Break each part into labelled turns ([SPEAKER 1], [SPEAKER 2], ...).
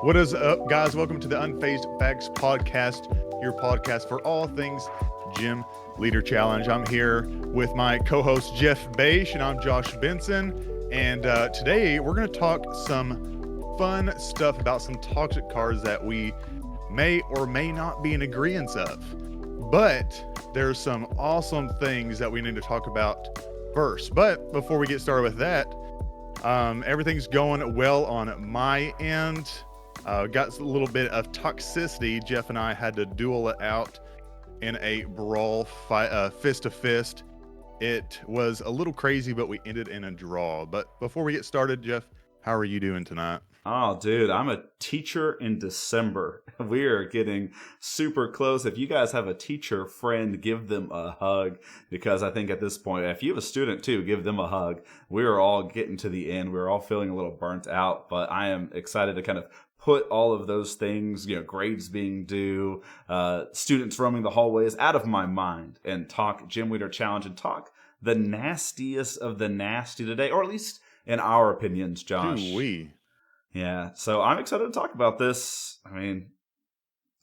[SPEAKER 1] What is up, guys? Welcome to the Unfazed Facts Podcast, your podcast for all things Gym Leader Challenge. I'm here with my co-host Jeff Beish, and I'm Josh Benson. And today we're going to talk some fun stuff about some toxic cards that we may or may not be in agreement of. But there's some awesome things that we need to talk about first. But before we get started with that, everything's going well on my end. Got a little bit of toxicity. Jeff and I had to duel it out in a brawl fight, fist to fist. It was a little crazy, but we ended in a draw. But before we get started, Jeff, how are you doing tonight?
[SPEAKER 2] Oh, dude, I'm a teacher in December. We are getting super close. If you guys have a teacher friend, give them a hug, because I think at this point, if you have a student too, give them a hug. We are all getting to the end. We're all feeling a little burnt out, but I am excited to kind of put all of those things, grades being due, students roaming the hallways out of my mind and talk Gym Leader Challenge and talk the nastiest of the nasty today, or at least in our opinions, Josh. Yeah, so I'm excited to talk about this. I mean,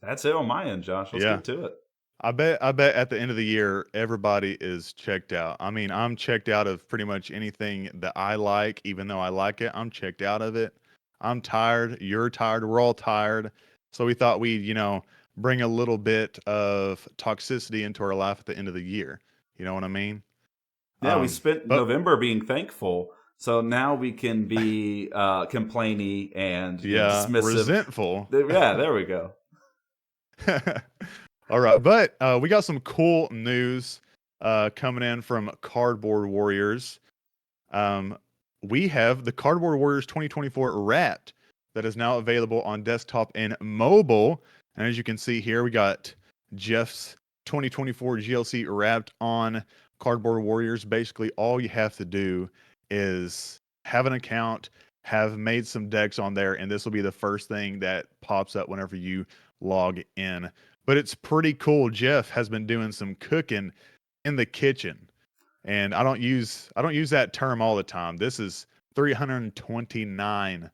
[SPEAKER 2] that's it on my end, Josh. Let's get to it.
[SPEAKER 1] I bet at the end of the year, everybody is checked out. I mean, I'm checked out of pretty much anything that I like, even though I like it. I'm checked out of it. I'm tired. You're tired. We're all tired. So we thought we'd, bring a little bit of toxicity into our life at the end of the year. You know what I mean?
[SPEAKER 2] Yeah, we spent November being thankful. So now we can be complainy and dismissive.
[SPEAKER 1] Resentful.
[SPEAKER 2] Yeah, there we go.
[SPEAKER 1] All right, but we got some cool news coming in from Cardboard Warriors. We have the Cardboard Warriors 2024 Wrapped that is now available on desktop and mobile. And as you can see here, we got Jeff's 2024 GLC Wrapped on Cardboard Warriors. Basically, all you have to do is have an account, have made some decks on there, and this will be the first thing that pops up whenever you log in. But it's pretty cool. Jeff has been doing some cooking in the kitchen, and I don't use that term all the time. This is 329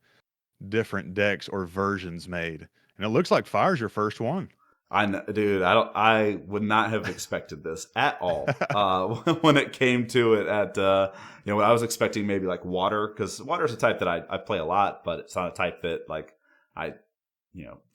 [SPEAKER 1] different decks or versions made, and it looks like Fire's your first one.
[SPEAKER 2] I know, dude. I would not have expected this at all. When it came to it, when I was expecting maybe like water, because water is a type that I play a lot, but it's not a type that like I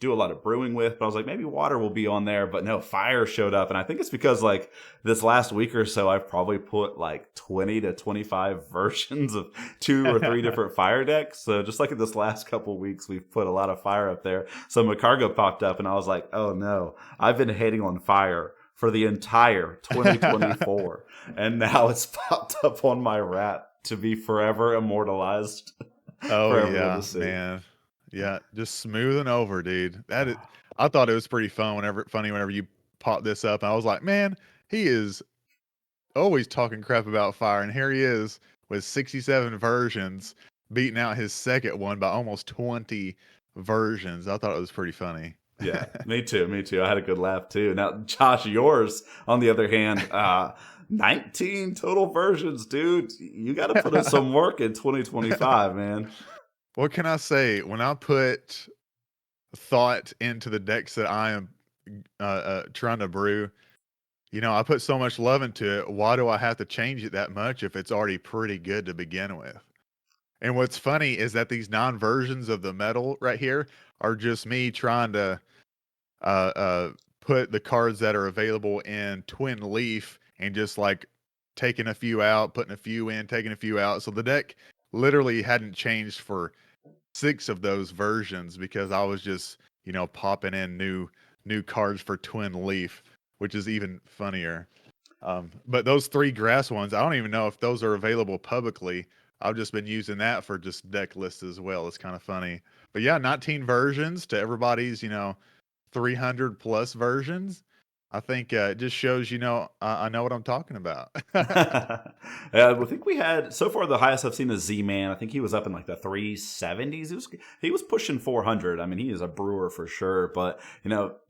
[SPEAKER 2] do a lot of brewing with. But I was like, maybe water will be on there, but no, fire showed up, and I think it's because like this last week or so, I've probably put like 20 to 25 versions of 2 or 3 different fire decks. So just like in this last couple weeks, we've put a lot of fire up there. So my cargo popped up, and I was like, oh no, I've been hating on fire for the entire 2024, and now it's popped up on my wrap to be forever immortalized.
[SPEAKER 1] Oh yeah, man. Yeah, just smoothing over, dude. I thought it was pretty whenever you pop this up. And I was like, man, he is always talking crap about Fire, and here he is with 67 versions, beating out his second one by almost 20 versions. I thought it was pretty funny.
[SPEAKER 2] Yeah, me too. I had a good laugh too. Now, Josh, yours, on the other hand, 19 total versions, dude. You got to put in some work in 2025, man.
[SPEAKER 1] What can I say? When I put thought into the decks that I am trying to brew, I put so much love into it. Why do I have to change it that much if it's already pretty good to begin with? And what's funny is that these 9 versions of the metal right here are just me trying to put the cards that are available in Twin Leaf and just like taking a few out, putting a few in, taking a few out. So the deck literally hadn't changed for 6 of those versions because I was just, popping in new cards for Twin Leaf, which is even funnier. But those 3 grass ones, I don't even know if those are available publicly. I've just been using that for just deck lists as well. It's kind of funny. But yeah, 19 versions to everybody's, 300 plus versions. I think it just shows, I know what I'm talking about.
[SPEAKER 2] I think we had so far the highest I've seen is Z-Man. I think he was up in like the 370s. He was pushing 400. I mean, he is a brewer for sure. But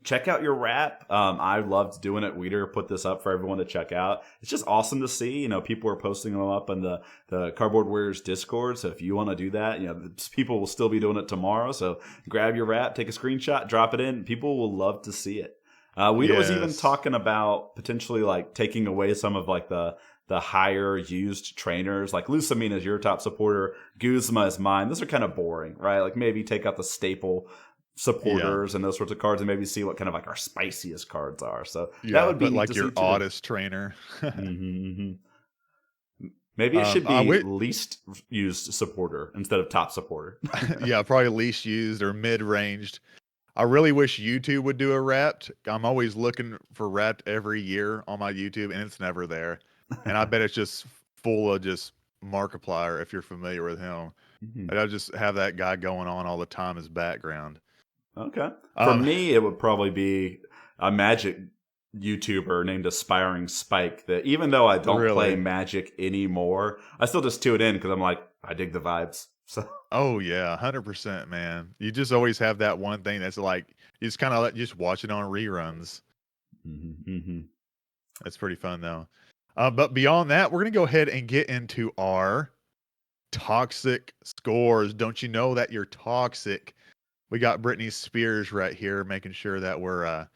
[SPEAKER 2] check out your rap. I loved doing it. Weeder put this up for everyone to check out. It's just awesome to see. People are posting them up in the Cardboard Warriors Discord. So if you want to do that, people will still be doing it tomorrow. So grab your rap, take a screenshot, drop it in. People will love to see it. Weeder was even
[SPEAKER 1] Yes.
[SPEAKER 2] talking about potentially like taking away some of like the higher used trainers. Like Lusamine is your top supporter, Guzma is mine. Those are kind of boring, right? Like maybe take out the staple
[SPEAKER 1] Yeah.
[SPEAKER 2] supporters and those sorts of cards and maybe see what kind of like our spiciest cards are. So that
[SPEAKER 1] Yeah.
[SPEAKER 2] would be
[SPEAKER 1] Put
[SPEAKER 2] neat
[SPEAKER 1] like
[SPEAKER 2] to
[SPEAKER 1] your
[SPEAKER 2] see too.
[SPEAKER 1] oddest trainer.
[SPEAKER 2] hmm Maybe it should
[SPEAKER 1] I
[SPEAKER 2] be
[SPEAKER 1] would,
[SPEAKER 2] least used supporter instead of top supporter.
[SPEAKER 1] yeah, probably least used or mid ranged. I really wish YouTube would do a wrapped. I'm always looking for wrapped every year on my YouTube, and it's never there. And I bet it's just full of just Markiplier if you're familiar with him.
[SPEAKER 2] Mhm.
[SPEAKER 1] And I just have that guy going on all the time as background.
[SPEAKER 2] Okay. For
[SPEAKER 1] Um,
[SPEAKER 2] me, it would probably be a Magic YouTuber named Aspiring Spike that even though I don't play
[SPEAKER 1] really.
[SPEAKER 2] Magic anymore, I still just tune in because I'm like, I dig the vibes. So,
[SPEAKER 1] Oh yeah, 100%, man. You just always have that one thing that's like you just kind of let just watch it on reruns.
[SPEAKER 2] hmm
[SPEAKER 1] It's pretty fun though. But beyond that, we're gonna go ahead and get into our toxic scores. Don't you know that you're toxic? We got Britney Spears right here, making sure that we're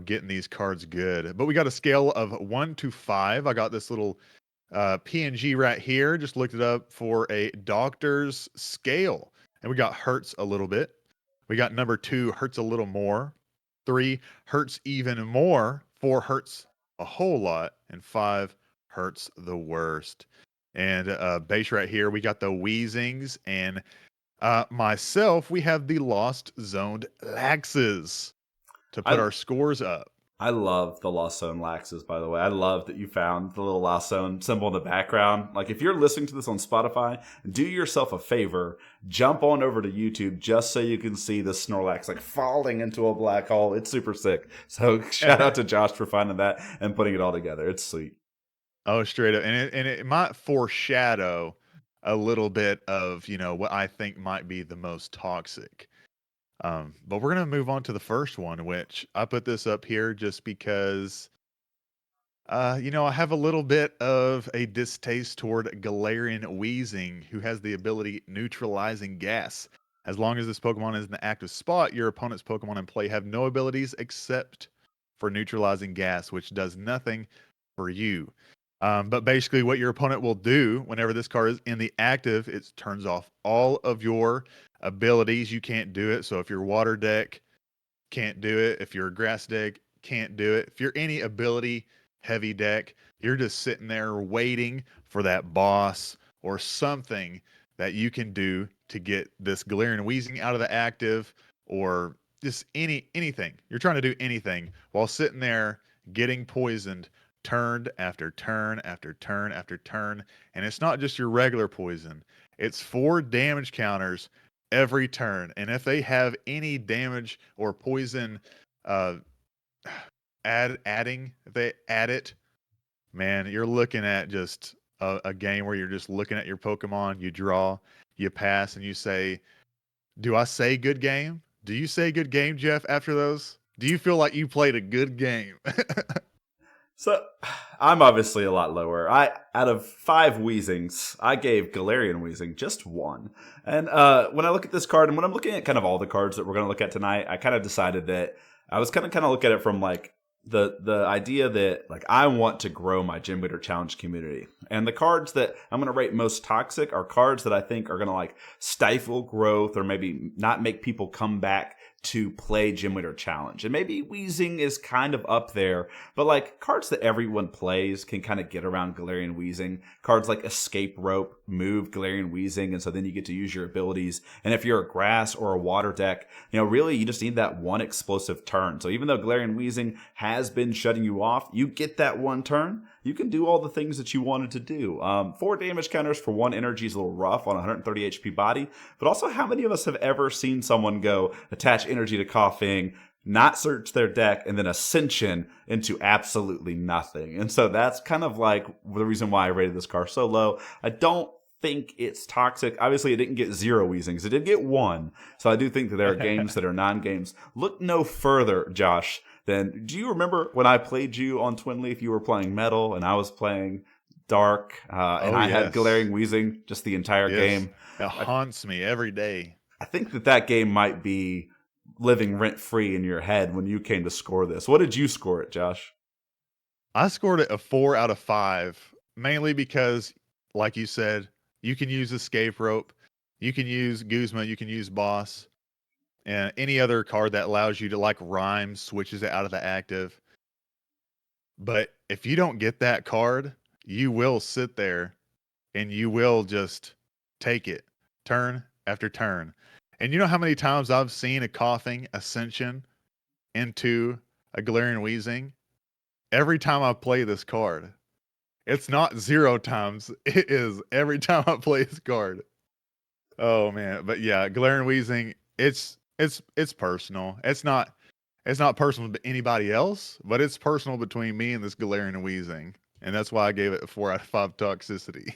[SPEAKER 1] getting these cards good. But we got a scale of 1 to 5. I got this little PNG right here. Just looked it up for a doctor's scale, and we got hurts a little bit. We got number 2 hurts a little more. 3 hurts even more. 4 hurts a whole lot, and 5 hurts the worst. And base right here, we got the wheezings, and myself, we have the lost zoned laxes to put
[SPEAKER 2] I
[SPEAKER 1] our scores up.
[SPEAKER 2] I love the Lost Zone Laxes, by the way. I love that you found the little Lost Zone symbol in the background. Like, if you're listening to this on Spotify, do yourself a favor. Jump on over to YouTube just so you can see the Snorlax, like, falling into a black hole. It's super sick. So, shout out to Josh for finding that and putting it all together. It's sweet.
[SPEAKER 1] Oh, straight up, and it might foreshadow a little bit of what I think might be the most toxic. But we're gonna move on to the first one, which I put this up here just because I have a little bit of a distaste toward Galarian Wheezing, who has the ability neutralizing gas. As long as this Pokemon is in the active spot, your opponent's Pokemon in play have no abilities except for neutralizing gas, which does nothing for you. But basically, what your opponent will do whenever this card is in the active, it turns off all of your abilities. You can't do it. So if your water deck can't do it, if your grass deck can't do it, if you're any ability heavy deck, you're just sitting there waiting for that boss or something that you can do to get this Galarian Wheezing out of the active, or just anything. You're trying to do anything while sitting there getting poisoned turn after turn after turn after turn. And it's not just your regular poison. It's 4 damage counters every turn. And if they have any damage or poison uh adding, if they add it, man, you're looking at just a game where you're just looking at your Pokemon, you draw, you pass, and you say, do I say good game? Do you say good game, Jeff, after those? Do you feel like you played a good game?
[SPEAKER 2] So, I'm obviously a lot lower. Out of 5 Wheezings, I gave Galarian Wheezing just 1. And when I look at this card, and when I'm looking at kind of all the cards that we're going to look at tonight, I kind of decided that I was kind of look at it from like the idea that like I want to grow my Gym Leader Challenge community, and the cards that I'm going to rate most toxic are cards that I think are going to like stifle growth or maybe not make people come back to play Gym Leader Challenge. And maybe Wheezing is kind of up there, but like cards that everyone plays can kind of get around Galarian Wheezing. Cards like Escape Rope move Galarian Wheezing, and so then you get to use your abilities. And if you're a grass or a water deck, really you just need that one explosive turn. So even though Galarian Wheezing has been shutting you off, you get that one turn, you can do all the things that you wanted to do. 4 damage counters for 1 energy is a little rough on 130 HP body, but also how many of us have ever seen someone go attach energy to Coughing, not search their deck, and then Ascension into absolutely nothing. And so that's kind of like the reason why I rated this card so low. I don't think it's toxic. Obviously, it didn't get 0 Weezings. It did get 1. So I do think that there are games that are non-games. Look no further, Josh, than, do you remember when I played you on Twin Leaf? You were playing Metal, and I was playing Dark, and I had Galarian Weezing just the entire game.
[SPEAKER 1] It haunts me every day.
[SPEAKER 2] I think that game might be living rent-free in your head when you came to score this. What did you score it, Josh?
[SPEAKER 1] I scored it a 4 out of 5, mainly because, like you said, you can use Escape Rope, you can use Guzma, you can use Boss, and any other card that allows you to, like, Rhyme switches it out of the active. But if you don't get that card, you will sit there and you will just take it turn after turn. And you know how many times I've seen a Coughing Ascension into a Galarian Weezing? Every time I play this card. It's not 0 times. It is every time I play this card. Oh man. But yeah, Galarian Weezing, it's personal. It's not personal to anybody else, but it's personal between me and this Galarian Weezing. And that's why I gave it a 4 out of 5 toxicity.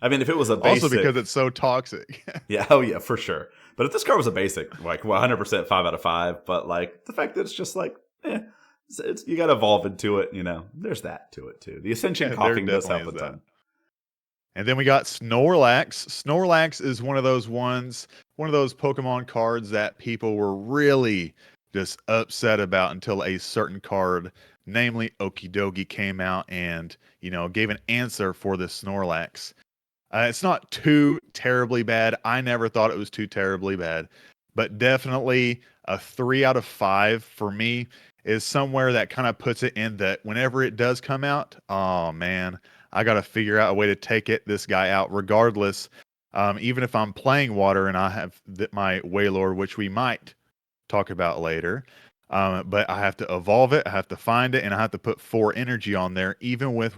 [SPEAKER 2] I mean, if it was a basic...
[SPEAKER 1] Also because it's so toxic.
[SPEAKER 2] Yeah, oh yeah, for sure. But if this card was a basic, like 100% 5 out of 5, but like the fact that it's just like, you got to evolve into it, you know. There's that to it too. The Ascension Coughing does help a ton.
[SPEAKER 1] And then we got Snorlax. Snorlax is one of those Pokemon cards that people were really just upset about until a certain card, namely Okidogi, came out and, you know, gave an answer for this Snorlax. It's not too terribly bad. I never thought it was too terribly bad, but definitely a 3 out of 5 for me is somewhere that kind of puts it in that whenever it does come out, oh man, I got to figure out a way to take this guy out regardless. Even if I'm playing water and I have my Wailord, which we might talk about later, but I have to evolve it, I have to find it, and I have to put 4 energy on there. Even with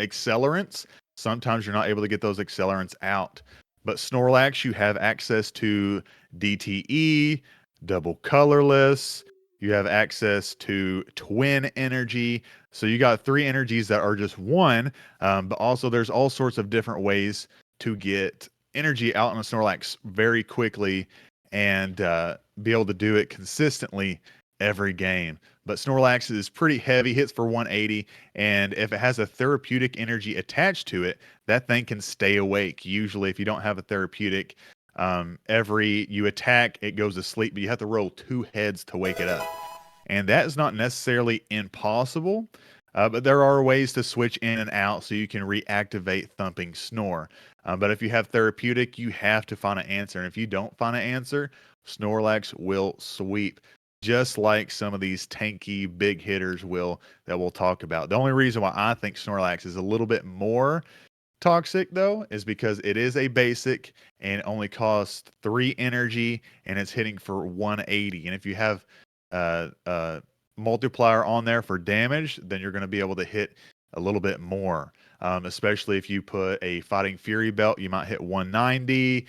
[SPEAKER 1] accelerants, sometimes you're not able to get those accelerants out. But Snorlax, you have access to DTE, double colorless, you have access to twin energy. So you got 3 energies that are just 1, but also there's all sorts of different ways to get energy out on a Snorlax very quickly and be able to do it consistently every game. But Snorlax is pretty heavy, hits for 180, and if it has a therapeutic energy attached to it, that thing can stay awake. Usually if you don't have a therapeutic, every you attack, it goes to sleep, but you have to roll 2 heads to wake it up. And that is not necessarily impossible, but there are ways to switch in and out so you can reactivate Thumping Snore. But if you have therapeutic, you have to find an answer. And if you don't find an answer, Snorlax will sweep, just like some of these tanky big hitters will that we'll talk about. The only reason why I think Snorlax is a little bit more toxic though is because it is a basic and it only costs 3 energy and it's hitting for 180. And if you have multiplier on there for damage, then you're going to be able to hit a little bit more. Especially if you put a Fighting Fury belt, you might hit 190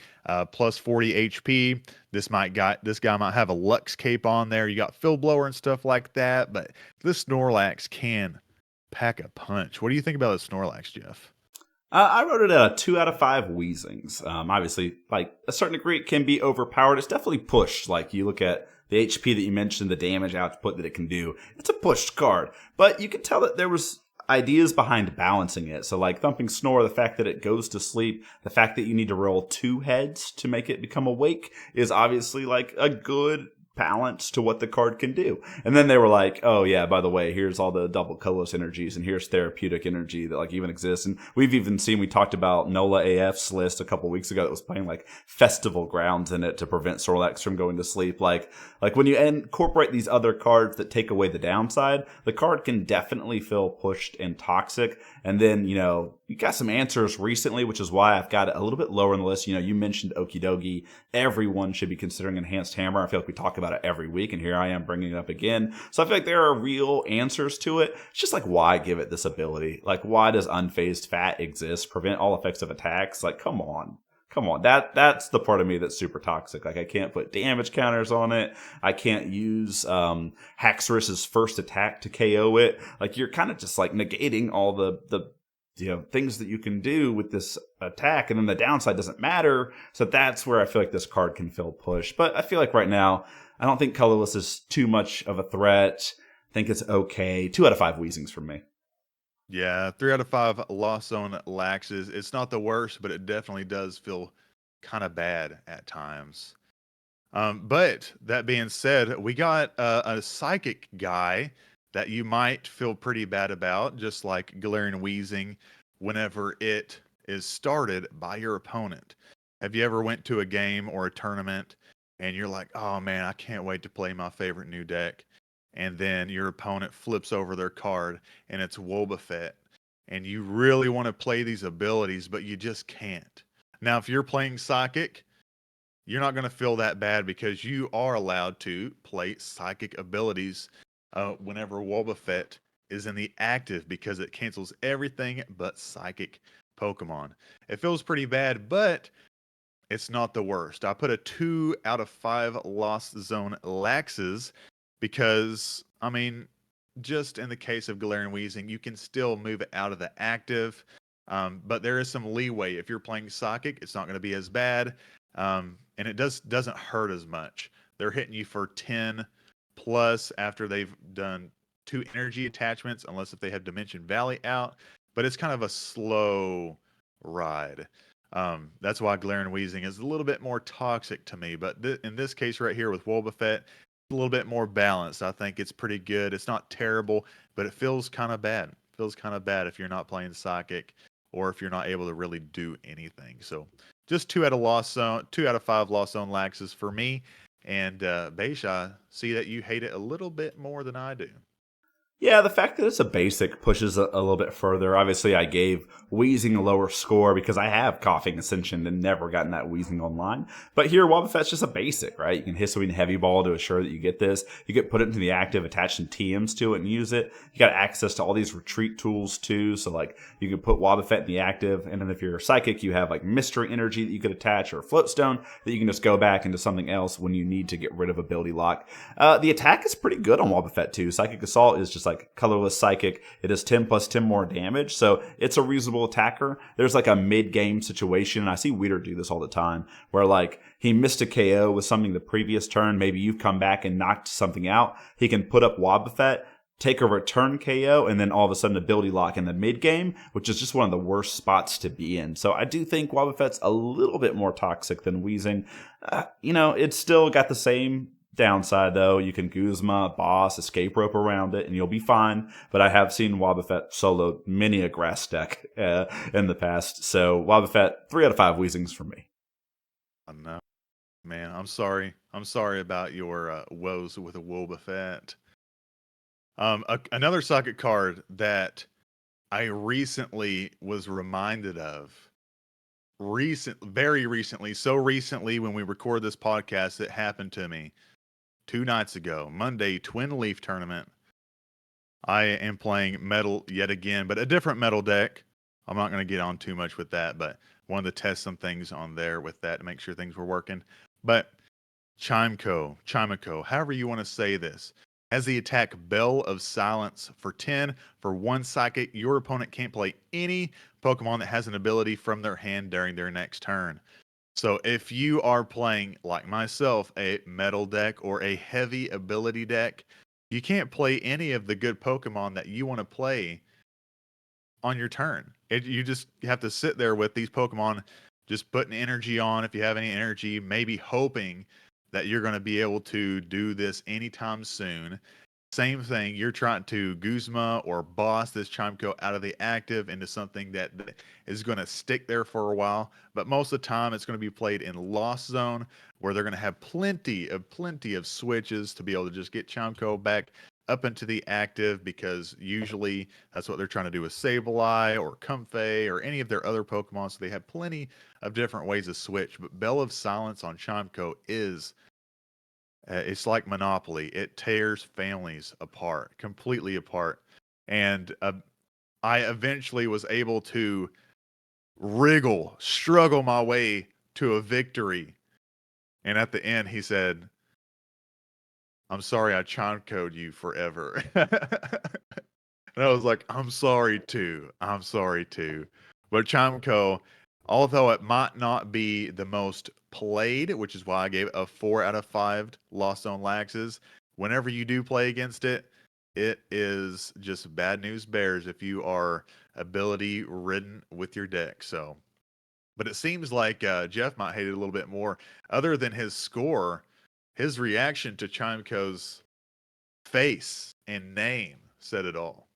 [SPEAKER 1] plus 40 HP. This guy might have a Lux Cape on there. You got Fill Blower and stuff like that, but this Snorlax can pack a punch. What do you think about the Snorlax, Jeff?
[SPEAKER 2] I wrote it at a 2 out of 5 Weezings. Obviously, like a certain degree, it can be overpowered. It's definitely pushed. Like you look at the HP that you mentioned, the damage output that it can do. It's a pushed card, but you can tell that there was ideas behind balancing it. So like Thumping Snore, the fact that it goes to sleep, the fact that you need to roll 2 heads to make it become awake is obviously like a good balance to what the card can do. And then they were like, oh yeah, by the way, here's all the double colorless energies and here's therapeutic energy that like even exists. And we've even seen, we talked about Nola AF's list a couple weeks ago that was playing like festival grounds in it to prevent Snorlax from going to sleep. Like when you incorporate these other cards that take away the downside, the card can definitely feel pushed and toxic. And then, you know, you got some answers recently, which is why I've got it a little bit lower on the list. You know, you mentioned Okidogi. Everyone should be considering Enhanced Hammer. I feel like we talk about it every week, and here I am bringing it up again. So I feel like there are real answers to it. It's just like, why give it this ability? Like, why does Unfazed Fat exist? Prevent all effects of attacks? Like, come on. come on, that's the part of me that's super toxic. Like I can't put damage counters on it. I can't use Haxorus's first attack to KO it. Like you're kind of just like negating all the things that you can do with this attack, and then the downside doesn't matter. So that's where I feel like this card can feel pushed. But I feel like right now, I don't think colorless is too much of a threat. I think it's okay. 2 out of 5 Weezings from me.
[SPEAKER 1] Yeah, 3 out of 5 Lost Zone laxes. It's not the worst, but it definitely does feel kind of bad at times. But that being said, we got a psychic guy that you might feel pretty bad about, just like Galarian Wheezing, whenever it is started by your opponent. Have you ever went to a game or a tournament and you're like, oh man, I can't wait to play my favorite new deck? And then your opponent flips over their card and it's Wob Fett. And you really want to play these abilities, but you just can't. Now, if you're playing Psychic, you're not going to feel that bad because you are allowed to play psychic abilities whenever Wobbuffet is in the active because it cancels everything but psychic Pokemon. It feels pretty bad, but it's not the worst. I put a 2 out of 5 Lost Zone Laxes because, I mean, just in the case of Galarian Weezing, you can still move it out of the active, but there is some leeway. If you're playing Psychic, it's not going to be as bad, and it doesn't hurt as much. They're hitting you for 10 plus after they've done 2 energy attachments, unless if they have Dimension Valley out, but it's kind of a slow ride. That's why Galarian Weezing is a little bit more toxic to me. But in this case right here with Wobbuffet, a little bit more balanced. I think it's pretty good. It's not terrible, but it feels kind of bad. It feels kind of bad if you're not playing Psychic or if you're not able to really do anything. So just 2 out of 5 Lost Zone Laxes for me. And Beisha, I see that you hate it a little bit more than I do.
[SPEAKER 2] Yeah, the fact that it's a basic pushes a little bit further. Obviously, I gave Wheezing a lower score because I have Coughing Ascension and never gotten that Wheezing online. But here, Wobbuffet's just a basic, right? You can Hisuian Heavy Ball to assure that you get this. You get put it into the active, attach some TMs to it and use it. You got access to all these retreat tools too. So, like, you can put Wobbuffet in the active, and then if you're a Psychic, you have, like, Mystery Energy that you could attach or a Floatstone that you can just go back into something else when you need to get rid of Ability Lock. The attack is pretty good on Wobbuffet too. Psychic Assault is just like colorless Psychic. It is 10 plus 10 more damage, so it's a reasonable attacker. There's like a mid-game situation, and I see Weeder do this all the time, where like he missed a KO with something the previous turn. Maybe you've come back and knocked something out. He can put up Wobbuffet, take a return KO, and then all of a sudden Ability Lock in the mid-game, which is just one of the worst spots to be in. So I do think Wobbuffet's a little bit more toxic than Weezing. It's still got the same downside, though. You can Guzma, Boss, Escape Rope around it, and you'll be fine. But I have seen Wobbuffet solo many a grass deck in the past. So Wobbuffet, 3 out of 5 Weezings for me.
[SPEAKER 1] I know, man. I'm sorry. I'm sorry about your woes with a Wobbuffet. Another Socket card that I recently was reminded of, very recently, so recently when we record this podcast, it happened to me 2 nights ago, Monday, Twin Leaf Tournament. I am playing Metal yet again, but a different Metal deck. I'm not going to get on too much with that, but wanted to test some things on there with that to make sure things were working. But Chimico, however you want to say this, has the attack Bell of Silence for 10. For 1 Psychic, your opponent can't play any Pokemon that has an ability from their hand during their next turn. So if you are playing, like myself, a Metal deck or a heavy ability deck, you can't play any of the good Pokemon that you want to play on your turn. You just have to sit there with these Pokemon, just putting energy on if you have any energy, maybe hoping that you're going to be able to do this anytime soon. Same thing, you're trying to Guzma or boss this Chimco out of the active into something that is going to stick there for a while. But most of the time, it's going to be played in Lost Zone, where they're going to have plenty of switches to be able to just get Chimco back up into the active, because usually that's what they're trying to do with Sableye or Comfey or any of their other Pokemon. So they have plenty of different ways to switch. But Bell of Silence on Chimco is it's like Monopoly. It tears families apart, completely apart. And I eventually was able to struggle my way to a victory. And at the end, he said, "I'm sorry I chime code you forever." And I was like, "I'm sorry too. I'm sorry too." But Chimco, although it might not be the most played, which is why I gave it a 4 out of 5 Lost Zone Laxes, whenever you do play against it, it is just bad news bears if you are ability ridden with your deck. So, but it seems like Jeff might hate it a little bit more. Other than his score, his reaction to Chimco's face and name said it all.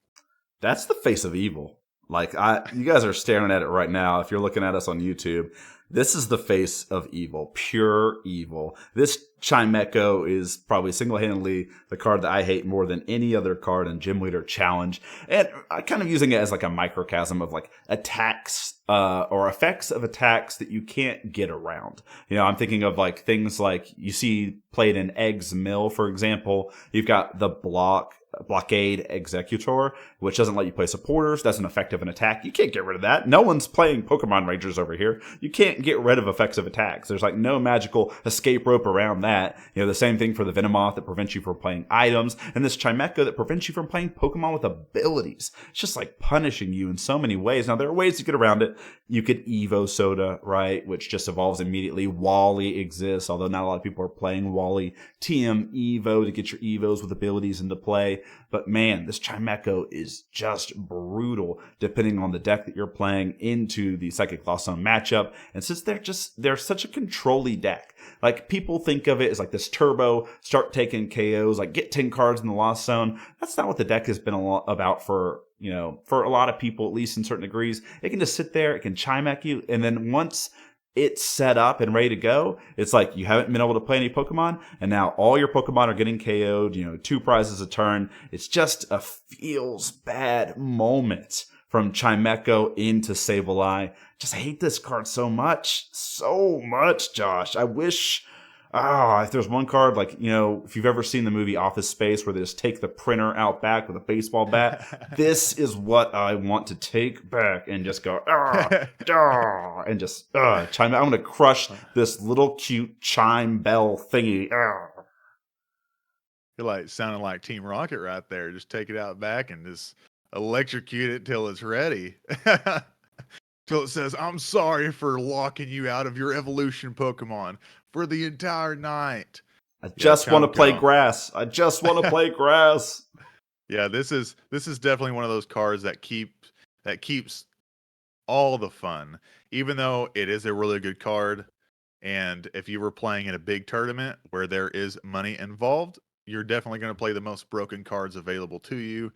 [SPEAKER 2] That's the face of evil. Like you guys are staring at it right now. If you're looking at us on YouTube, this is the face of evil, pure evil. This Chimecho is probably single-handedly the card that I hate more than any other card in Gym Leader Challenge. And I'm kind of using it as like a microcosm of like attacks or effects of attacks that you can't get around. You know, I'm thinking of like things like you see played in Egg's Mill, for example. You've got the blockade executor, which doesn't let you play supporters. That's an effect of an attack. You can't get rid of that. No one's playing Pokemon Rangers over here. You can't get rid of effects of attacks. There's like no magical escape rope around that. You know, the same thing for the Venomoth that prevents you from playing items, and this Chimecho that prevents you from playing Pokemon with abilities. It's just like punishing you in so many ways. Now, there are ways to get around it. You could Evo Soda, right, which just evolves immediately. Wally exists, although not a lot of people are playing Wally. TM Evo to get your Evos with abilities into play. But man, this Chimecho is just brutal depending on the deck that you're playing into the Psychic Lost Zone matchup. And since they're such a control-y deck, like people think of it as like this turbo, start taking KOs, like get 10 cards in the Lost Zone. That's not what the deck has been about for a lot of people, at least in certain degrees. It can just sit there, it can Chimecho you, and then once it's set up and ready to go, it's like you haven't been able to play any Pokemon, and now all your Pokemon are getting KO'd, 2 prizes a turn. It's just a feels bad moment from Chimecho into Sableye. Just hate this card so much, Josh. I wish... if there's one card, like, if you've ever seen the movie Office Space where they just take the printer out back with a baseball bat, this is what I want to take back and just go, and just, chime. I'm going to crush this little cute chime bell thingy.
[SPEAKER 1] You're like sounding like Team Rocket right there. Just take it out back and just electrocute it till it's ready. Till it says, "I'm sorry for locking you out of your evolution Pokemon for the entire night."
[SPEAKER 2] I just want to play grass.
[SPEAKER 1] Yeah, this is definitely one of those cards that keeps all the fun, even though it is a really good card. And if you were playing in a big tournament where there is money involved, you're definitely going to play the most broken cards available to you.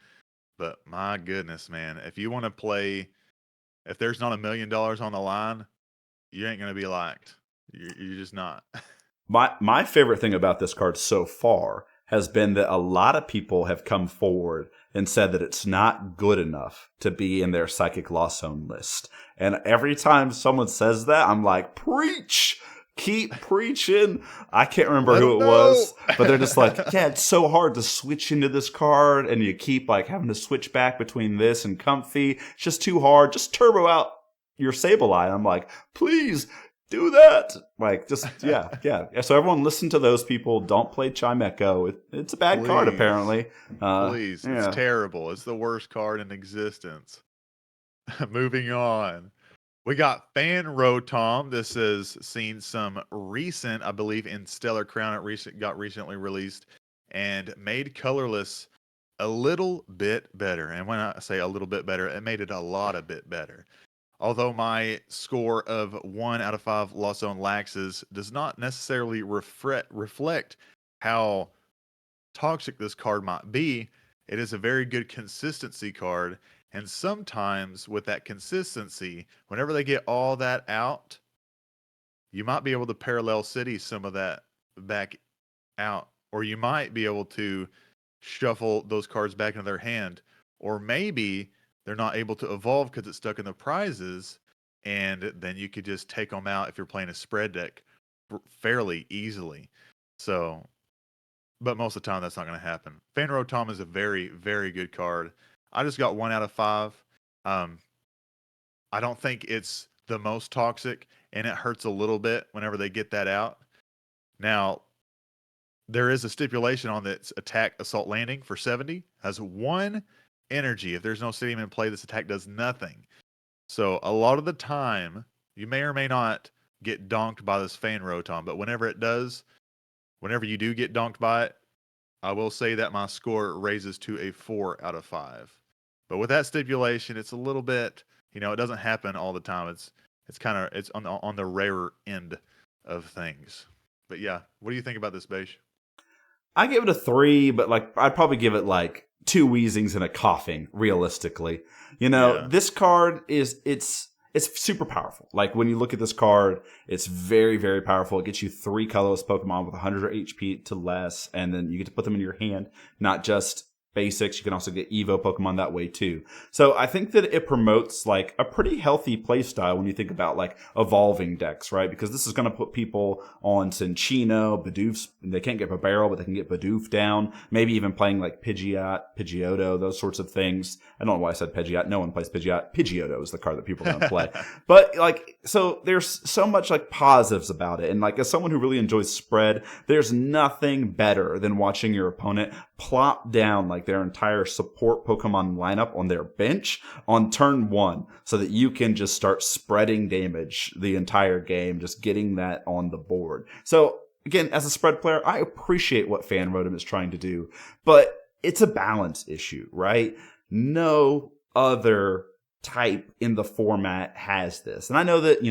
[SPEAKER 1] But my goodness, man, if you want to play, if there's not $1 million on the line, you ain't going to be liked. You're just not.
[SPEAKER 2] My favorite thing about this card so far has been that a lot of people have come forward and said that it's not good enough to be in their Psychic Lost Zone list. And every time someone says that, I'm like, preach! Keep preaching. I can't remember who it was, but they're just like, yeah, it's so hard to switch into this card, and you keep like having to switch back between this and Comfy. It's just too hard. Just turbo out your Sableye. I'm like, please do that. Like, just, yeah. So everyone listen to those people. Don't play Chimecho. It's a bad card, apparently.
[SPEAKER 1] Please. It's terrible. It's the worst card in existence. Moving on. We got Fan Rotom. This has seen some recent, I believe, in Stellar Crown. It got recently released and made colorless a little bit better. And when I say a little bit better, it made it a lot a bit better. Although my score of 1 out of 5 Lost Zone Laxes does not necessarily reflect how toxic this card might be, it is a very good consistency card. And sometimes with that consistency, whenever they get all that out, you might be able to parallel city some of that back out. Or you might be able to shuffle those cards back into their hand. Or maybe they're not able to evolve because it's stuck in the prizes. And then you could just take them out if you're playing a spread deck fairly easily. So, but most of the time that's not going to happen. Fan Rotom is a very, very good card. I just got 1 out of 5. I don't think it's the most toxic, and it hurts a little bit whenever they get that out. Now, there is a stipulation on its attack assault landing for 70, has 1 energy. If there's no stadium in play, this attack does nothing. So a lot of the time, you may or may not get donked by this Fan Rotom, but whenever it does, whenever you do get donked by it, I will say that my score raises to a 4 out of 5. But with that stipulation, it's a little bit, it doesn't happen all the time. It's on the rarer end of things. But yeah, what do you think about this, Beige?
[SPEAKER 2] I give it a 3, but like I'd probably give it like 2 wheezings and a coughing, realistically.
[SPEAKER 1] Yeah.
[SPEAKER 2] This card it's super powerful. Like when you look at this card, it's very, very powerful. It gets you 3 colorless Pokemon with 100 HP to less, and then you get to put them in your hand, not just basics. You can also get Evo Pokemon that way too. So I think that it promotes like a pretty healthy playstyle when you think about like evolving decks, right? Because this is going to put people on Cinccino, Bidoof. They can't get Barrel, but they can get Bidoof down. Maybe even playing like Pidgeot, Pidgeotto, those sorts of things. I don't know why I said Pidgeot. No one plays Pidgeot. Pidgeotto is the card that people are going to play. But like, so there's so much like positives about it. And like as someone who really enjoys spread, there's nothing better than watching your opponent plop down like their entire support Pokemon lineup on their bench on turn 1 so that you can just start spreading damage the entire game, just getting that on the board. So again, as a spread player, I appreciate what Fan Rotom is trying to do, but it's a balance issue, right? No other type in the format has this. And I know that,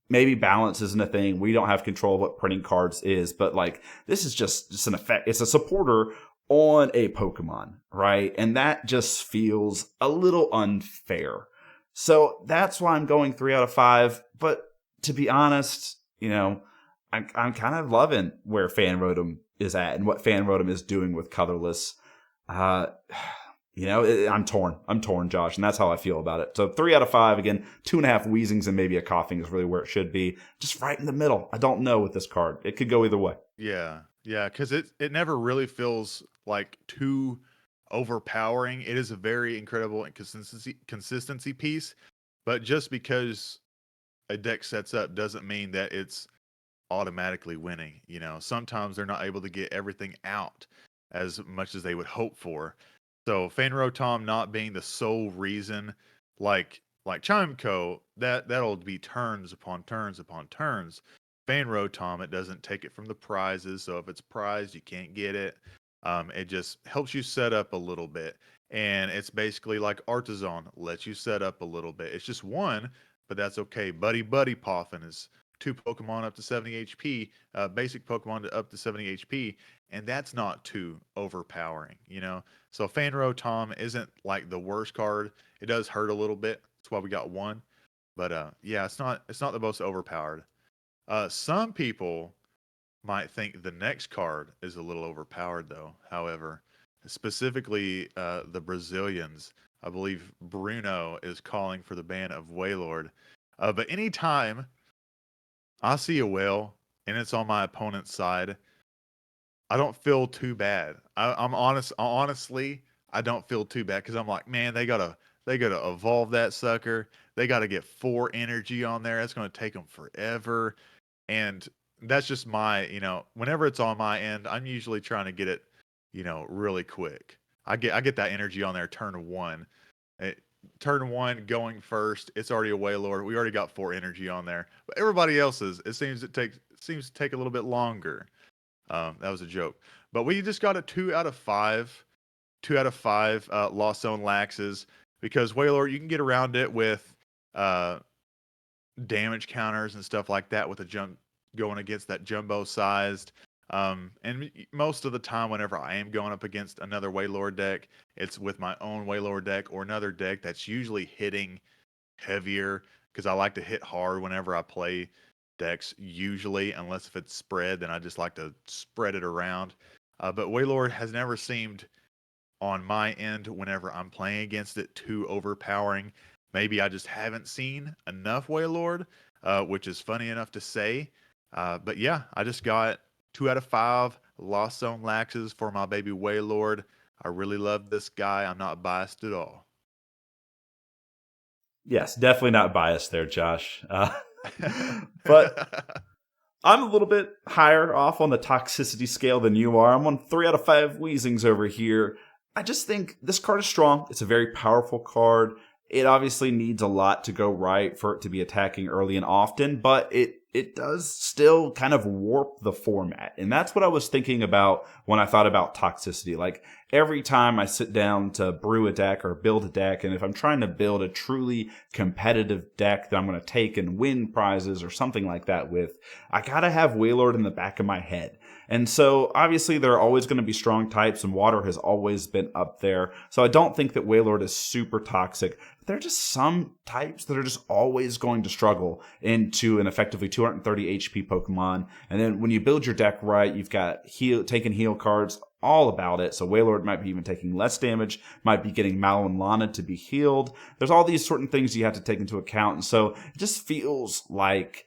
[SPEAKER 2] maybe balance isn't a thing. We don't have control of what printing cards is, but like this is just an effect. It's a supporter on a Pokemon, right? And that just feels a little unfair. So that's why I'm going 3 out of 5. But to be honest, I'm kind of loving where Fan Rotom is at and what Fan Rotom is doing with colorless. I'm torn. I'm torn, Josh, and that's how I feel about it. So 3 out of 5, again, 2.5 wheezings and maybe a coughing is really where it should be. Just right in the middle. I don't know with this card. It could go either way.
[SPEAKER 1] Yeah. Yeah, because it never really feels like too overpowering. It is a very incredible consistency piece, but just because a deck sets up doesn't mean that it's automatically winning. Sometimes they're not able to get everything out as much as they would hope for. So Fan Rotom not being the sole reason, like Chimeco, that'll be turns upon turns upon turns. Fan Rotom, it doesn't take it from the prizes, so if it's prized, you can't get it. It just helps you set up a little bit, and it's basically like Artisan, lets you set up a little bit. It's just 1, but that's okay. Buddy Poffin is 2 Pokemon up to 70 HP, basic Pokemon to up to 70 HP, and that's not too overpowering. So Fan Rotom isn't like the worst card. It does hurt a little bit. That's why we got 1. But yeah, it's not the most overpowered. Some people might think the next card is a little overpowered, though. However, specifically the Brazilians, I believe Bruno is calling for the ban of Wailord. But anytime I see a whale and it's on my opponent's side, I don't feel too bad. I'm honest. Honestly, I don't feel too bad because I'm like, man, they gotta evolve that sucker. They gotta get 4 energy on there. That's gonna take them forever. And that's just whenever it's on my end, I'm usually trying to get it, really quick. I get that energy on there turn 1. Turn 1 going first, it's already a Wailord. We already got 4 energy on there. But everybody else's, seems to take a little bit longer. That was a joke. But we just got a 2 out of 5. 2 out of 5 Lost Zone Laxes because Wailord, you can get around it with uh damage counters and stuff like that with a jump going against that jumbo sized. And most of the time, whenever I am going up against another Wailord deck, it's with my own Wailord deck or another deck that's usually hitting heavier because I like to hit hard whenever I play decks, usually, unless if it's spread, then I just like to spread it around. But Wailord has never seemed on my end whenever I'm playing against it too overpowering. Maybe I just haven't seen enough Wailord, which is funny enough to say. But yeah, I just got 2 out of 5 Lost Zone Laxes for my baby Wailord. I really love this guy. I'm not biased at all.
[SPEAKER 2] Yes, definitely not biased there, Josh. But I'm a little bit higher off on the toxicity scale than you are. I'm on 3 out of 5 Weezings over here. I just think this card is strong. It's a very powerful card. It obviously needs a lot to go right for it to be attacking early and often, but it does still kind of warp the format. And that's what I was thinking about when I thought about toxicity. Like every time I sit down to brew a deck or build a deck, and if I'm trying to build a truly competitive deck that I'm going to take and win prizes or something like that with, I got to have Wailord in the back of my head. And so obviously there are always going to be strong types, and water has always been up there. So I don't think that Wailord is super toxic. But there are just some types that are just always going to struggle into an effectively 230 HP Pokemon. And then when you build your deck right, you've got taken heal cards all about it. So Wailord might be even taking less damage, might be getting Mallow and Lana to be healed. There's all these certain things you have to take into account. And so it just feels like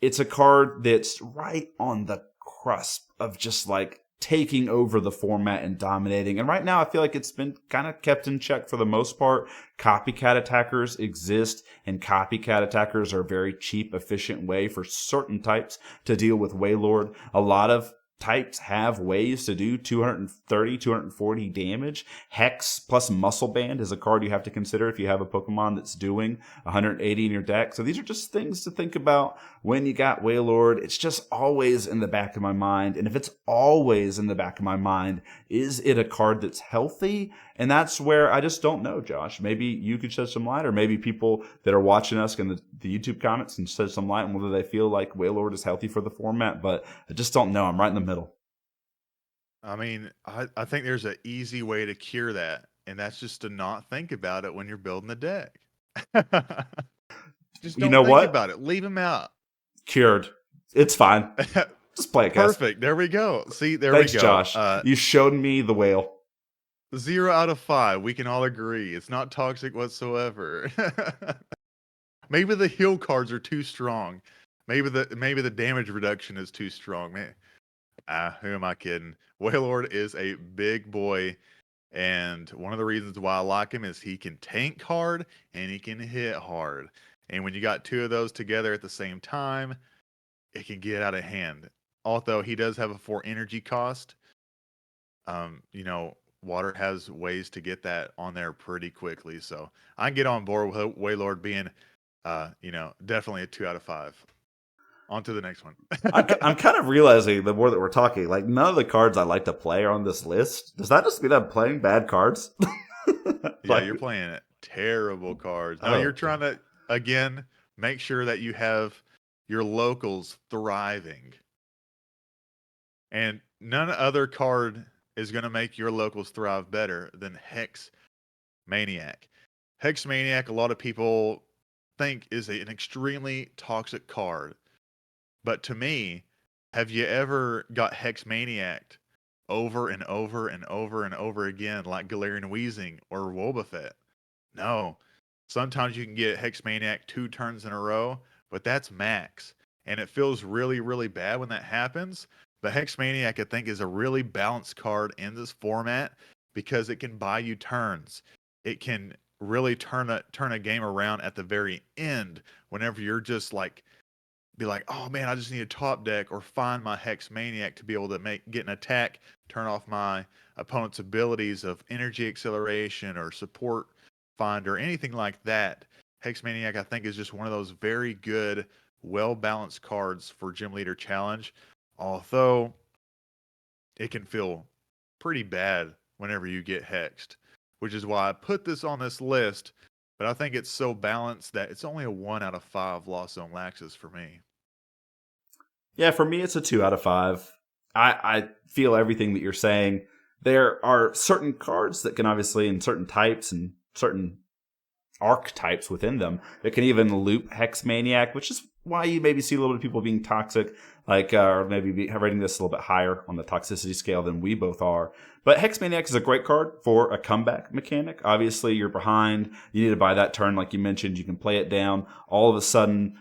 [SPEAKER 2] it's a card that's right on the cusp of just like taking over the format and dominating. And right now I feel like it's been kind of kept in check for the most part. Copycat attackers exist, and copycat attackers are a very cheap, efficient way for certain types to deal with Wailord. A lot of types have ways to do 230, 240 damage. Hex plus Muscle Band is a card you have to consider if you have a Pokemon that's doing 180 in your deck. So these are just things to think about when you got Wailord. It's just always in the back of my mind. And if it's always in the back of my mind, is it a card that's healthy? And that's where I just don't know, Josh. Maybe you could shed some light, or maybe people that are watching us in the YouTube comments can shed some light on whether they feel like Wailord is healthy for the format. But I just don't know. I'm right in the middle.
[SPEAKER 1] I mean, I think there's an easy way to cure that, and that's just to not think about it when you're building the deck. Just
[SPEAKER 2] You
[SPEAKER 1] don't
[SPEAKER 2] know
[SPEAKER 1] think
[SPEAKER 2] what?
[SPEAKER 1] about it. Leave him out.
[SPEAKER 2] Cured. It's fine. Just play it, guys.
[SPEAKER 1] Perfect. There we go. See, there
[SPEAKER 2] Thanks,
[SPEAKER 1] we go.
[SPEAKER 2] Josh. You showed me the whale.
[SPEAKER 1] 0 out of 5. We can all agree it's not toxic whatsoever. Maybe the heal cards are too strong. Maybe the damage reduction is too strong. Man, who am I kidding? Wailord is a big boy, and one of the reasons why I like him is he can tank hard and he can hit hard. And when you got two of those together at the same time, it can get out of hand. Although he does have a 4 energy cost, water has ways to get that on there pretty quickly. So I can get on board with Wailord being, definitely a 2 out of 5. On to the next one.
[SPEAKER 2] I'm kind of realizing the more that we're talking, like none of the cards I like to play are on this list. Does that just mean I'm playing bad cards?
[SPEAKER 1] Yeah, you're playing terrible cards. No, you're trying to, again, make sure that you have your locals thriving. And none other card is going to make your locals thrive better than Hex Maniac. Hex Maniac, a lot of people think is an extremely toxic card. But to me, have you ever got Hex Maniac over and over and over and over again like Garian Whistling or Wob Fett? No. Sometimes you can get Hex Maniac 2 turns in a row, but that's max. And it feels really, really bad when that happens. But Hex Maniac, I think, is a really balanced card in this format because it can buy you turns. It can really turn a game around at the very end whenever you're just like, be like, oh man, I just need a top deck or find my Hex Maniac to be able to get an attack, turn off my opponent's abilities of energy acceleration or support finder, anything like that. Hex Maniac, I think, is just one of those very good, well-balanced cards for Gym Leader Challenge. Although it can feel pretty bad whenever you get hexed, which is why I put this on this list. But I think it's so balanced that it's only a 1 out of 5 Lost Zone Laxes for me.
[SPEAKER 2] Yeah, for me, it's a 2 out of 5. I feel everything that you're saying. There are certain cards that can obviously, in certain types and certain archetypes within them, that can even loop Hex Maniac, which is why you maybe see a little bit of people being toxic, like, or maybe rating this a little bit higher on the toxicity scale than we both are. But Hex Maniac is a great card for a comeback mechanic. Obviously, you're behind. You need to buy that turn, like you mentioned. You can play it down. All of a sudden,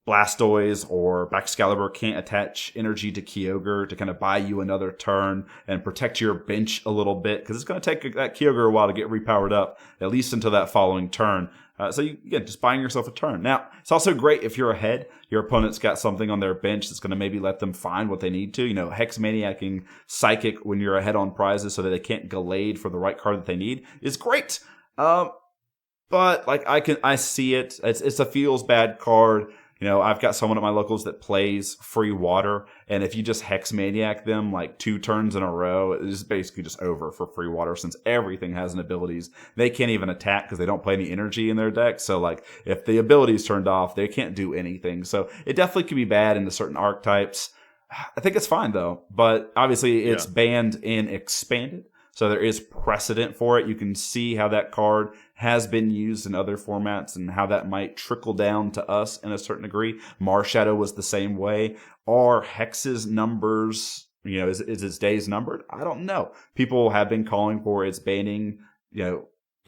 [SPEAKER 2] Blastoise or Excalibur can't attach energy to Kyogre to kind of buy you another turn and protect your bench a little bit, because it's going to take that Kyogre a while to get repowered up, at least until that following turn. So again, just buying yourself a turn. Now, it's also great if you're ahead. Your opponent's got something on their bench that's going to maybe let them find what they need to. Hex Maniacing Psychic when you're ahead on prizes so that they can't Gallade for the right card that they need is great. But I see it. It's a feels bad card. I've got someone at my locals that plays free water, and if you just Hex Maniac them 2 turns in a row, it's basically just over for free water, since everything has an abilities. They can't even attack because they don't play any energy in their deck. So if the ability's turned off, they can't do anything. So it definitely can be bad into certain archetypes. I think it's fine though, but obviously it's banned in expanded. So there is precedent for it. You can see how that card has been used in other formats and how that might trickle down to us in a certain degree. Marshadow was the same way. Are Hex's numbers, is its days numbered? I don't know. People have been calling for its banning,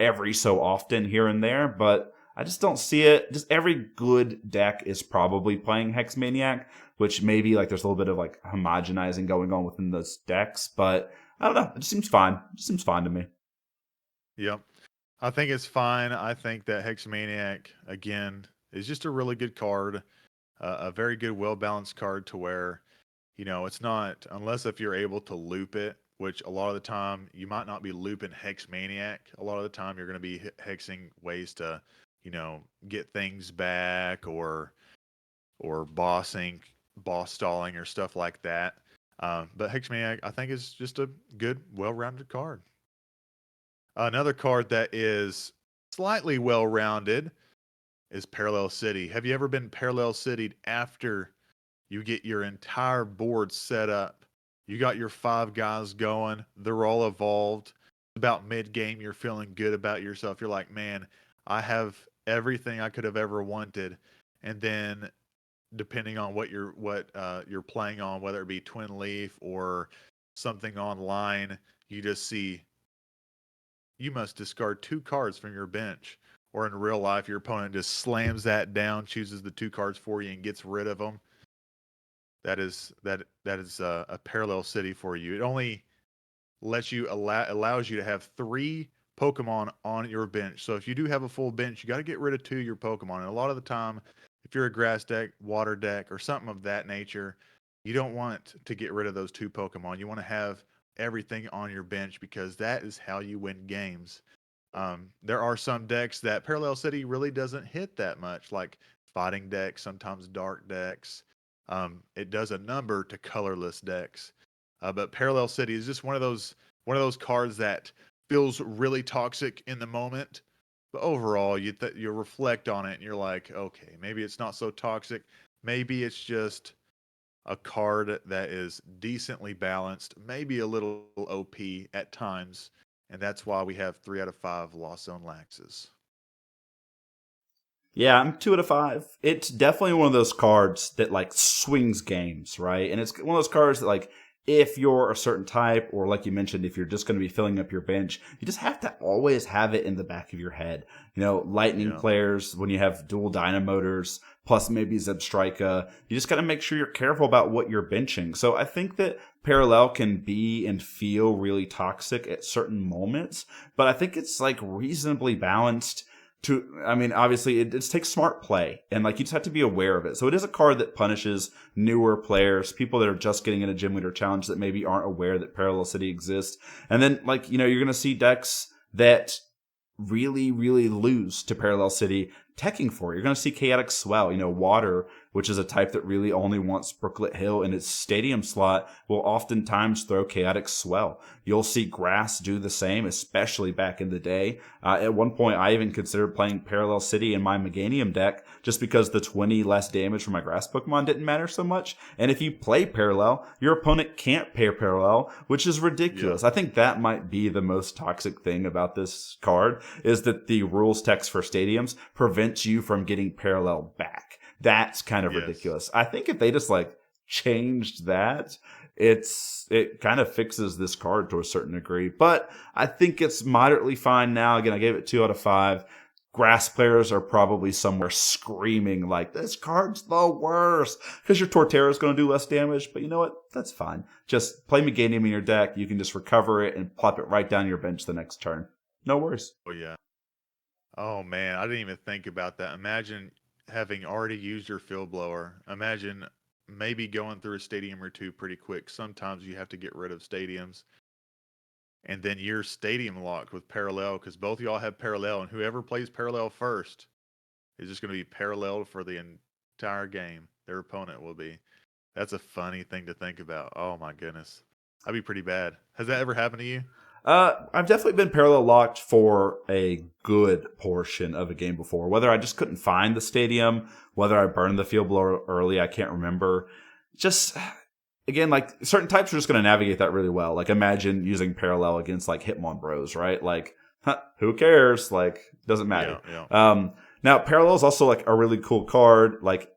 [SPEAKER 2] every so often here and there, but I just don't see it. Just every good deck is probably playing Hex Maniac, which maybe there's a little bit of homogenizing going on within those decks, but I don't know. It just seems fine. It seems fine to me.
[SPEAKER 1] Yep. I think it's fine. I think that Hex Maniac, again, is just a really good card. A very good, well-balanced card to where, it's not, unless if you're able to loop it, which a lot of the time you might not be looping Hex Maniac. A lot of the time you're going to be hexing ways to, get things back or boss stalling or stuff like that. But Hex Maniac, I think, is just a good, well-rounded card. Another card that is slightly well-rounded is Parallel City. Have you ever been Parallel City'd after you get your entire board set up? You got your 5 guys going. They're all evolved. About mid-game, you're feeling good about yourself. You're like, man, I have everything I could have ever wanted. And then depending on what you're playing on, whether it be Twin Leaf or something online, you just see you must discard 2 cards from your bench. Or in real life, your opponent just slams that down, chooses the 2 cards for you, and gets rid of them. That is a Parallel City for you. It only lets you allows you to have 3 Pokemon on your bench. So if you do have a full bench, you got to get rid of 2 of your Pokemon. And a lot of the time, if you're a grass deck, water deck, or something of that nature, you don't want to get rid of those 2 Pokemon. You want to have everything on your bench because that is how you win games. There are some decks that Parallel City really doesn't hit that much, like fighting decks, sometimes dark decks. It does a number to colorless decks. But Parallel City is just one of those cards that feels really toxic in the moment. But overall, you reflect on it and you're like, okay, maybe it's not so toxic. Maybe it's just a card that is decently balanced, maybe a little OP at times, and that's why we have 3 out of 5 Lost Zone Laxes.
[SPEAKER 2] Yeah, I'm 2 out of 5. It's definitely one of those cards that swings games, right? And it's one of those cards that if you're a certain type, or like you mentioned, if you're just going to be filling up your bench, you just have to always have it in the back of your head. Lightning players, when you have dual Dynamotors, plus maybe Zebstrika, you just got to make sure you're careful about what you're benching. So I think that Parallel can be and feel really toxic at certain moments, but I think it's reasonably balanced. Obviously it takes smart play, and you just have to be aware of it. So it is a card that punishes newer players, people that are just getting in a Gym Leader Challenge that maybe aren't aware that Parallel City exists. And then you're going to see decks that really, really lose to Parallel City teching for it. You're going to see Chaotic Swell, Water, which is a type that really only wants Brooklet Hill in its stadium slot, will oftentimes throw Chaotic Swell. You'll see Grass do the same, especially back in the day. At one point, I even considered playing Parallel City in my Meganium deck just because the 20 less damage from my Grass Pokemon didn't matter so much. And if you play Parallel, your opponent can't pay Parallel, which is ridiculous. Yeah. I think that might be the most toxic thing about this card, is that the rules text for stadiums prevents you from getting Parallel back. That's kind of ridiculous. I think if they just changed that, it kind of fixes this card to a certain degree. But I think it's moderately fine now. Again, I gave it 2 out of 5. grass players are probably somewhere screaming like, this card's the worst, because your Torterra is going to do less damage. But you know what? That's fine. Just play Meganium in your deck. You can just recover it and plop it right down your bench the next turn. No worries.
[SPEAKER 1] Oh yeah. Oh man, I didn't even think about that. Imagine having already used your field blower. Imagine maybe going through a stadium or two pretty quick. Sometimes you have to get rid of stadiums, and then you're stadium locked with parallel because both of y'all have parallel, and whoever plays parallel first is just going to be paralleled for the entire game. Their opponent will be. That's a funny thing to think about. Oh my goodness, that'd be pretty bad. Has that ever happened to you?
[SPEAKER 2] I've definitely been parallel locked for a good portion of a game before. Whether I just couldn't find the stadium, whether I burned the field blower early, I can't remember. Just again, like certain types are just going to navigate that really well. Like imagine using parallel against like Hitmon Bros, right? Like, who cares? Like, doesn't matter.
[SPEAKER 1] Yeah, yeah.
[SPEAKER 2] Now parallel is also like a really cool card. Like,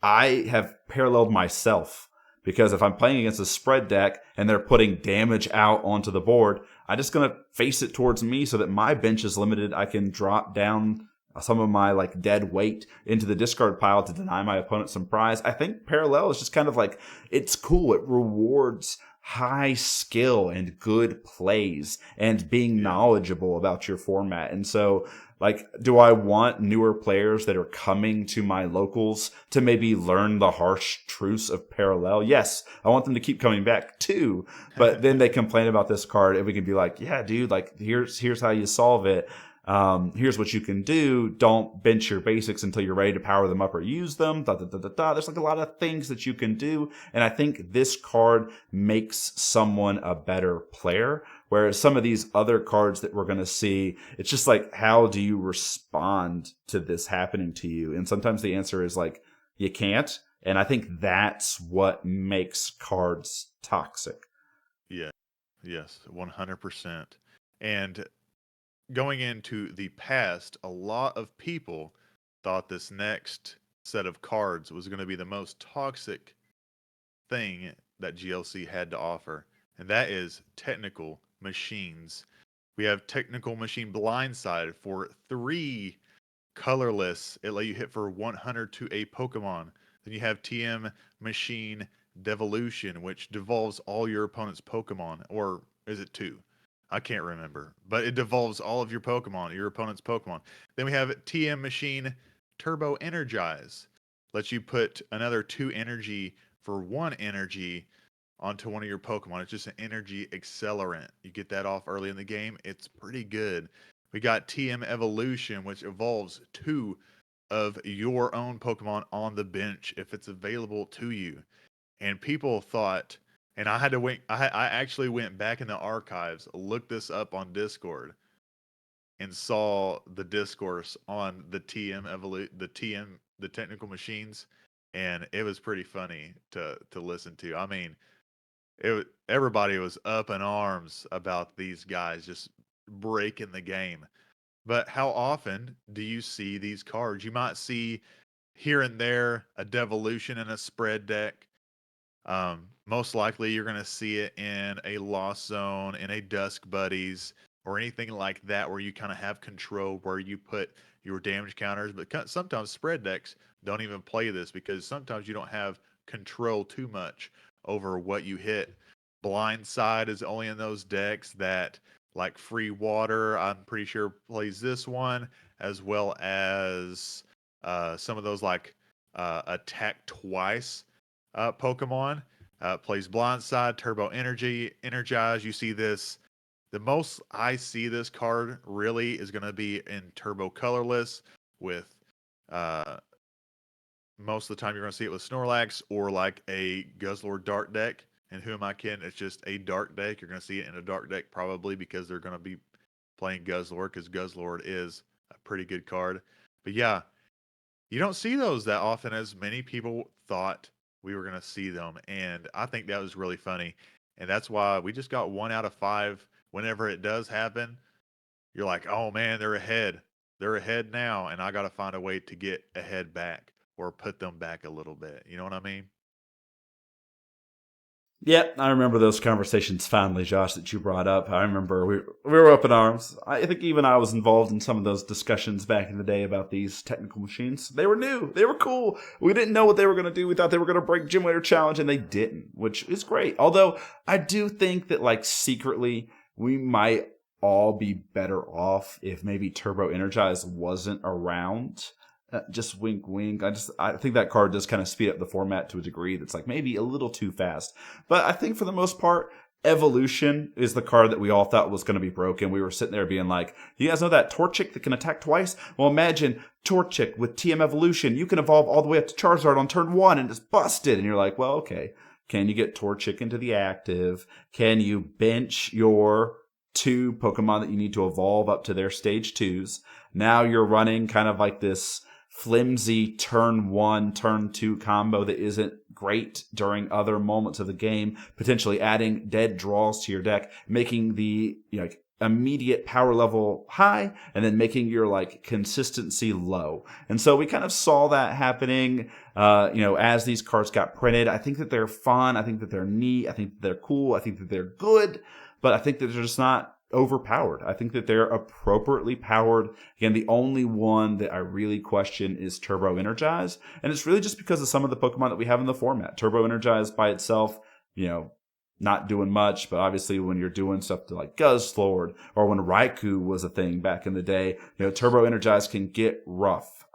[SPEAKER 2] I have paralleled myself because if I'm playing against a spread deck and they're putting damage out onto the board, I'm just going to face it towards me so that my bench is limited. I can drop down some of my like dead weight into the discard pile to deny my opponent some prize. I think parallel is just kind of like, it's cool. It rewards high skill and good plays and being
[SPEAKER 1] Yeah.
[SPEAKER 2] knowledgeable about your format. And so, like, do I want newer players that are coming to my locals to maybe learn the harsh truths of parallel? Yes, I want them to keep coming back too. But then they complain about this card, and we can be like, yeah, dude, like here's how you solve it. Here's what you can do. Don't bench your basics until you're ready to power them up or use them. Da, da, da, da, da. There's like a lot of things that you can do. And I think this card makes someone a better player. Whereas some of these other cards that we're going to see, it's just like, how do you respond to this happening to you? And sometimes the answer is like, you can't. And I think that's what makes cards toxic.
[SPEAKER 1] Yeah. Yes, 100%. And going into the past, a lot of people thought this next set of cards was going to be the most toxic thing that GLC had to offer, and that is technical machines. We have technical machine blindside for 3 colorless. It let you hit for 100 to a Pokemon. Then you have TM machine devolution, which devolves all your opponent's Pokemon, or is it 2? I can't remember, but it devolves all of your opponent's Pokemon. Then we have TM Machine Turbo Energize. Lets you put another 2 energy for 1 energy onto one of your Pokemon. It's just an energy accelerant. You get that off early in the game. It's pretty good. We got TM Evolution, which evolves 2 of your own Pokemon on the bench if it's available to you. And people thought, and I had to wait. I actually went back in the archives, looked this up on Discord, and saw the discourse on the the technical machines, and it was pretty funny to listen to. I mean, everybody was up in arms about these guys just breaking the game. But how often do you see these cards? You might see here and there a devolution in a spread deck. Most likely, you're going to see it in a Lost Zone, in a Dusk Buddies, or anything like that, where you kind of have control where you put your damage counters. But sometimes spread decks don't even play this because sometimes you don't have control too much over what you hit. Blindside is only in those decks that, like Free Water, I'm pretty sure plays this one, as well as some of those like Attack Twice Pokemon. Plays Blindside, Turbo Energy, Energize. You see this. The most I see this card really is going to be in Turbo Colorless with uh, most of the time you're going to see it with Snorlax or like a Guzzlord Dark deck. And who am I kidding? It's just a Dark deck. You're going to see it in a Dark deck probably because they're going to be playing Guzzlord because Guzzlord is a pretty good card. But yeah, you don't see those that often as many people thought we were going to see them. And I think that was really funny. And that's why we just got 1 out of 5. Whenever it does happen, you're like, oh man, they're ahead. They're ahead now. And I got to find a way to get ahead back or put them back a little bit. You know what I mean?
[SPEAKER 2] Yeah, I remember those conversations fondly, Josh, that you brought up. I remember we were up in arms. I think even I was involved in some of those discussions back in the day about these technical machines. They were new. They were cool. We didn't know what they were going to do. We thought they were going to break Gym Leader Challenge, and they didn't, which is great. Although I do think that, like, secretly, we might all be better off if maybe Turbo Energize wasn't around. Just wink, wink. I think that card does kind of speed up the format to a degree that's like maybe a little too fast. But I think for the most part, Evolution is the card that we all thought was going to be broken. We were sitting there being like, you guys know that Torchic that can attack twice? Well, imagine Torchic with TM Evolution. You can evolve all the way up to Charizard on turn 1 and it's busted. And you're like, well, okay. Can you get Torchic into the active? Can you bench your 2 Pokemon that you need to evolve up to their stage 2s? Now you're running kind of like this flimsy turn 1, turn 2 combo that isn't great during other moments of the game, potentially adding dead draws to your deck, making the like immediate power level high and then making your like consistency low. And so we kind of saw that happening as these cards got printed. I think that they're fun, I think that they're neat, I think that they're cool, I think that they're good, but I think that they're just not overpowered. I think that they're appropriately powered. Again, the only one that I really question is Turbo Energize, and it's really just because of some of the Pokemon that we have in the format. Turbo Energize by itself, not doing much, but obviously when you're doing stuff to like Guzzlord or when Raikou was a thing back in the day, Turbo Energize can get rough.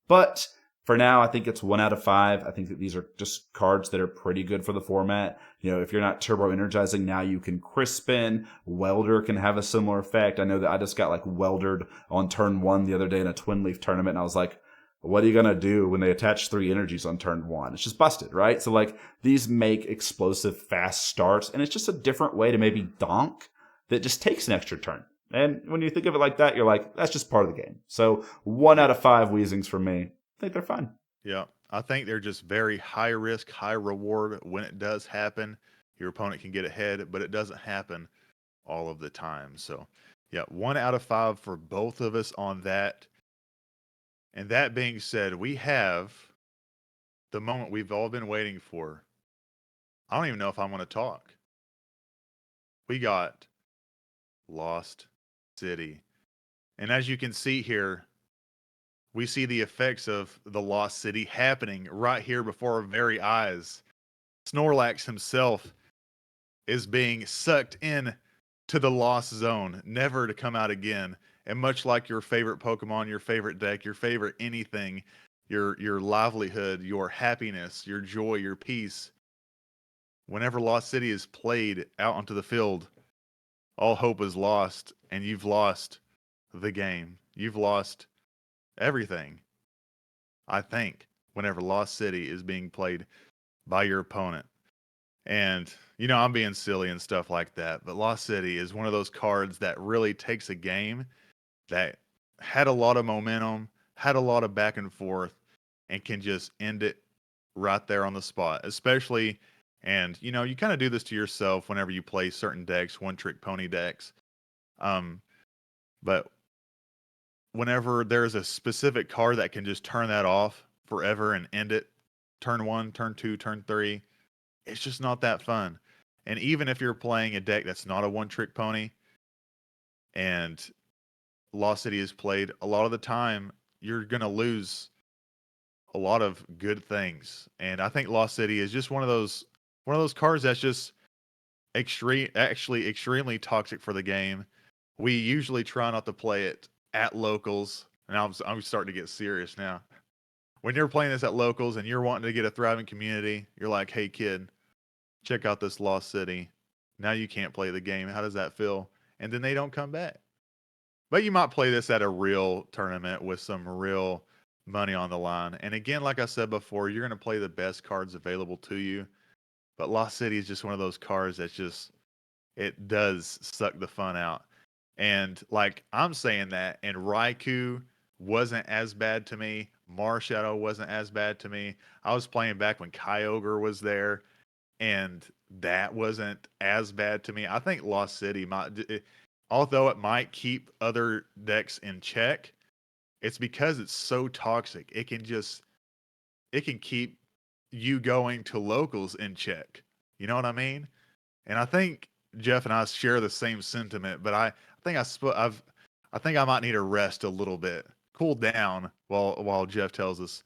[SPEAKER 2] But for now, I think it's 1 out of 5. I think that these are just cards that are pretty good for the format. If you're not turbo energizing, now you can Crispin. Welder can have a similar effect. I know that I just got like weldered on turn 1 the other day in a Twin Leaf tournament, and I was like, what are you going to do when they attach 3 energies on turn 1? It's just busted, right? So like these make explosive fast starts, and it's just a different way to maybe donk that just takes an extra turn. And when you think of it like that, you're like, that's just part of the game. So 1 out of 5 Weezings from me. I think they're fun.
[SPEAKER 1] Yeah, I think they're just very high risk, high reward. When it does happen, your opponent can get ahead, but it doesn't happen all of the time. So, yeah, 1 out of 5 for both of us on that. And that being said, we have the moment we've all been waiting for. I don't even know if I want to talk. We got Lost City. And as you can see here, we see the effects of the Lost City happening right here before our very eyes. Snorlax himself is being sucked in to the Lost Zone, never to come out again. And much like your favorite Pokemon, your favorite deck, your favorite anything, your livelihood, your happiness, your joy, your peace, whenever Lost City is played out onto the field, all hope is lost, and you've lost the game. You've lost everything, I think, whenever Lost City is being played by your opponent. And, I'm being silly and stuff like that, but Lost City is one of those cards that really takes a game that had a lot of momentum, had a lot of back and forth, and can just end it right there on the spot, especially. And, you kind of do this to yourself whenever you play certain decks, one trick pony decks. But whenever there's a specific card that can just turn that off forever and end it, turn 1, turn 2, turn 3, it's just not that fun. And even if you're playing a deck that's not a one trick pony and Lost City is played, a lot of the time you're going to lose a lot of good things. And I think Lost City is just one of those cards that's just extremely toxic for the game. We usually try not to play it at locals, and I'm starting to get serious now. When you're playing this at locals and you're wanting to get a thriving community, you're like, "Hey kid, check out this Lost City." Now you can't play the game. How does that feel? And then they don't come back. But you might play this at a real tournament with some real money on the line. And again, like I said before, you're going to play the best cards available to you. But Lost City is just one of those cards that's just, it does suck the fun out. And like I'm saying that, and Raikou wasn't as bad to me. Marshadow wasn't as bad to me. I was playing back when Kyogre was there, and that wasn't as bad to me. I think Lost City although it might keep other decks in check, it's because it's so toxic. It can keep you going to locals in check. You know what I mean? And I think Jeff and I share the same sentiment, but I think I might need to rest a little bit, cool down while Jeff tells us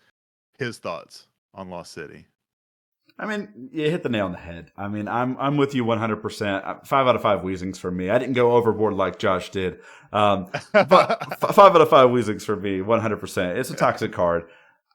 [SPEAKER 1] his thoughts on Lost City.
[SPEAKER 2] I mean, you hit the nail on the head. I mean, I'm with you 100%. 5 out of 5 Weezings for me. I didn't go overboard like Josh did, but 5 out of 5 Weezings for me, 100%. It's a toxic card.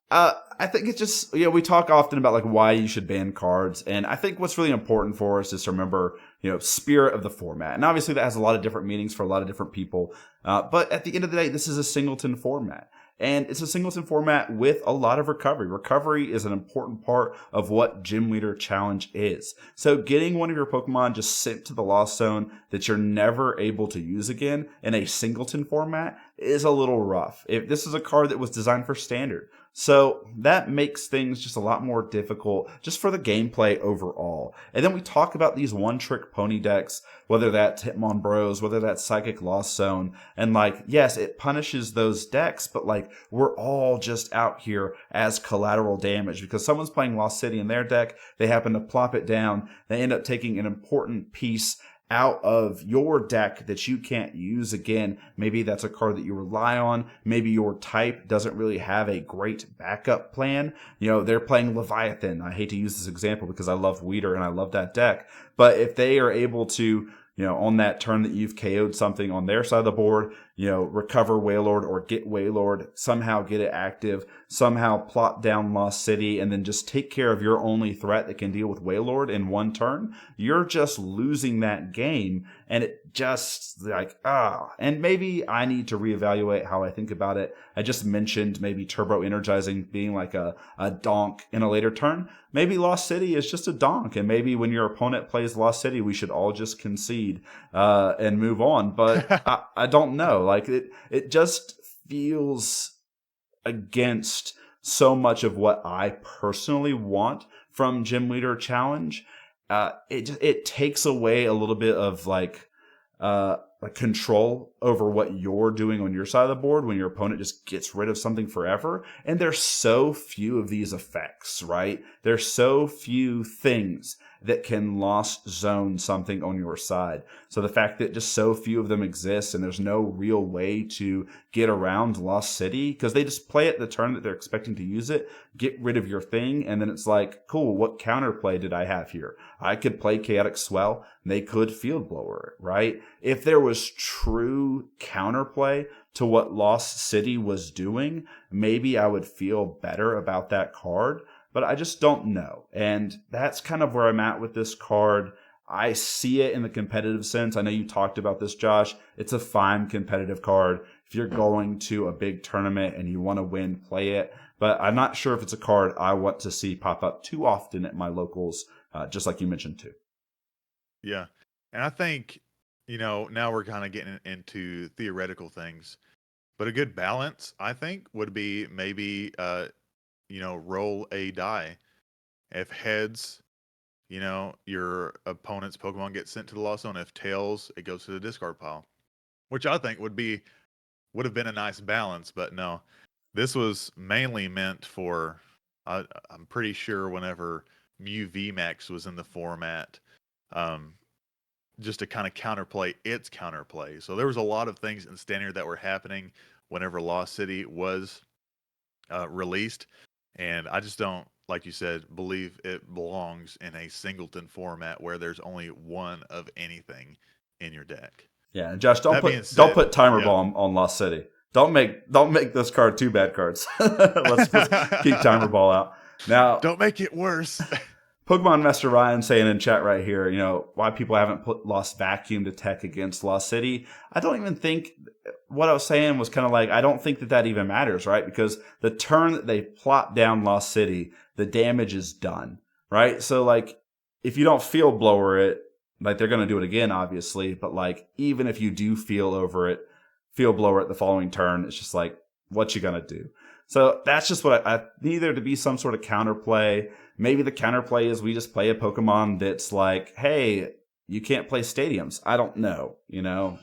[SPEAKER 2] I think it's just, we talk often about like why you should ban cards. And I think what's really important for us is to remember, spirit of the format. And obviously that has a lot of different meanings for a lot of different people. But at the end of the day, this is a singleton format. And it's a singleton format with a lot of recovery. Recovery is an important part of what Gym Leader Challenge is. So getting one of your Pokemon just sent to the Lost Zone that you're never able to use again in a singleton format is a little rough. If this is a card that was designed for standard. So that makes things just a lot more difficult just for the gameplay overall. And then we talk about these one-trick pony decks, whether that's Hitmon Bros, whether that's Psychic Lost Zone. And like, yes, it punishes those decks, but like we're all just out here as collateral damage because someone's playing Lost City in their deck. They happen to plop it down. They end up taking an important piece out of your deck that you can't use again. Maybe that's a card that you rely on. Maybe your type doesn't really have a great backup plan. They're playing Leviathan. I hate to use this example because I love Weeder and I love that deck. But if they are able to, on that turn that you've KO'd something on their side of the board, recover Wailord or get Wailord, somehow get it active, somehow plot down Lost City, and then just take care of your only threat that can deal with Wailord in one turn, you're just losing that game. And it just and maybe I need to reevaluate how I think about it. I just mentioned maybe Turbo Energizing being like a donk in a later turn. Maybe Lost City is just a donk, and maybe when your opponent plays Lost City, we should all just concede and move on. But I don't know. Like it just feels against so much of what I personally want from Gym Leader Challenge. It takes away a little bit of like control over what you're doing on your side of the board when your opponent just gets rid of something forever. And there's so few of these effects, right? There's so few things that can Lost Zone something on your side. So the fact that just so few of them exist and there's no real way to get around Lost City because they just play it the turn that they're expecting to use it, get rid of your thing, and then it's like, cool, what counterplay did I have here? I could play Chaotic Swell, and they could Field Blower it, right? If there was true counterplay to what Lost City was doing, maybe I would feel better about that card. But I just don't know. And that's kind of where I'm at with this card. I see it in the competitive sense. I know you talked about this, Josh. It's a fine competitive card. If you're going to a big tournament and you want to win, play it. But I'm not sure if it's a card I want to see pop up too often at my locals, just like you mentioned too.
[SPEAKER 1] Yeah. And I think, now we're kind of getting into theoretical things. But a good balance, I think, would be maybe roll a die. If heads, your opponent's Pokemon gets sent to the Lost Zone. If tails, it goes to the discard pile, which I think would have been a nice balance. But no, this was mainly meant for. I'm pretty sure whenever Mew VMAX was in the format, just to kind of counterplay its counterplay. So there was a lot of things in standard that were happening whenever Lost City was released. And I just don't, like you said, believe it belongs in a singleton format where there's only one of anything in your deck.
[SPEAKER 2] Yeah, and Josh, don't
[SPEAKER 1] That
[SPEAKER 2] put Timer Bomb on Lost City. Don't make this card 2 bad cards. Let's keep Timer Ball out. Now,
[SPEAKER 1] don't make it worse.
[SPEAKER 2] Pokemon Master Ryan saying in chat right here, why people haven't put Lost Vacuum to tech against Lost City. I don't even think what I was saying was kind of like, I don't think that even matters, right? Because the turn that they plot down Lost City, the damage is done, right? So like, if you don't Field Blower it, like they're going to do it again, obviously. But like, even if you do Field Blower it the following turn, it's just like, what you going to do? So that's just what I need there to be some sort of counterplay. Maybe the counterplay is we just play a Pokemon that's like, hey, you can't play stadiums. I don't know,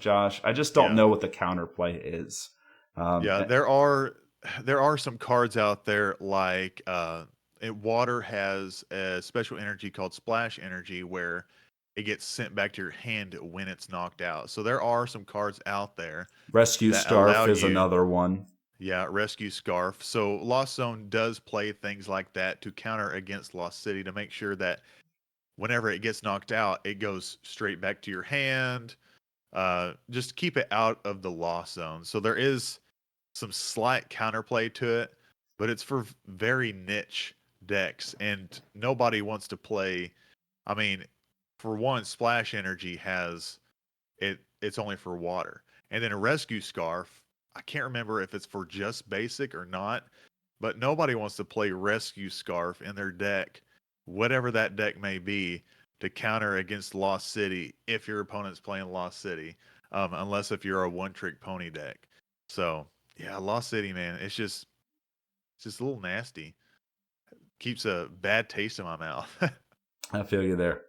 [SPEAKER 2] Josh. I just don't know what the counterplay is.
[SPEAKER 1] There are some cards out there like water has a special energy called splash energy where it gets sent back to your hand when it's knocked out. So there are some cards out there
[SPEAKER 2] Rescue
[SPEAKER 1] that allow
[SPEAKER 2] Scarf is
[SPEAKER 1] you,
[SPEAKER 2] another one.
[SPEAKER 1] yeah, rescue scarf. So Lost Zone does play things like that to counter against Lost City to make sure that whenever it gets knocked out, it goes straight back to your hand. Just keep it out of the Lost Zone. So there is some slight counterplay to it, but it's for very niche decks, and nobody wants to play. I mean, for one, Splash Energy has it. It's only for water, and then a Rescue Scarf. I can't remember if it's for just basic or not, but nobody wants to play Rescue Scarf in their deck, whatever that deck may be, to counter against Lost City if your opponent's playing Lost City, unless if you're a one-trick pony deck. So yeah, Lost City, man, it's just a little nasty. Keeps a bad taste in my mouth.
[SPEAKER 2] I feel you there.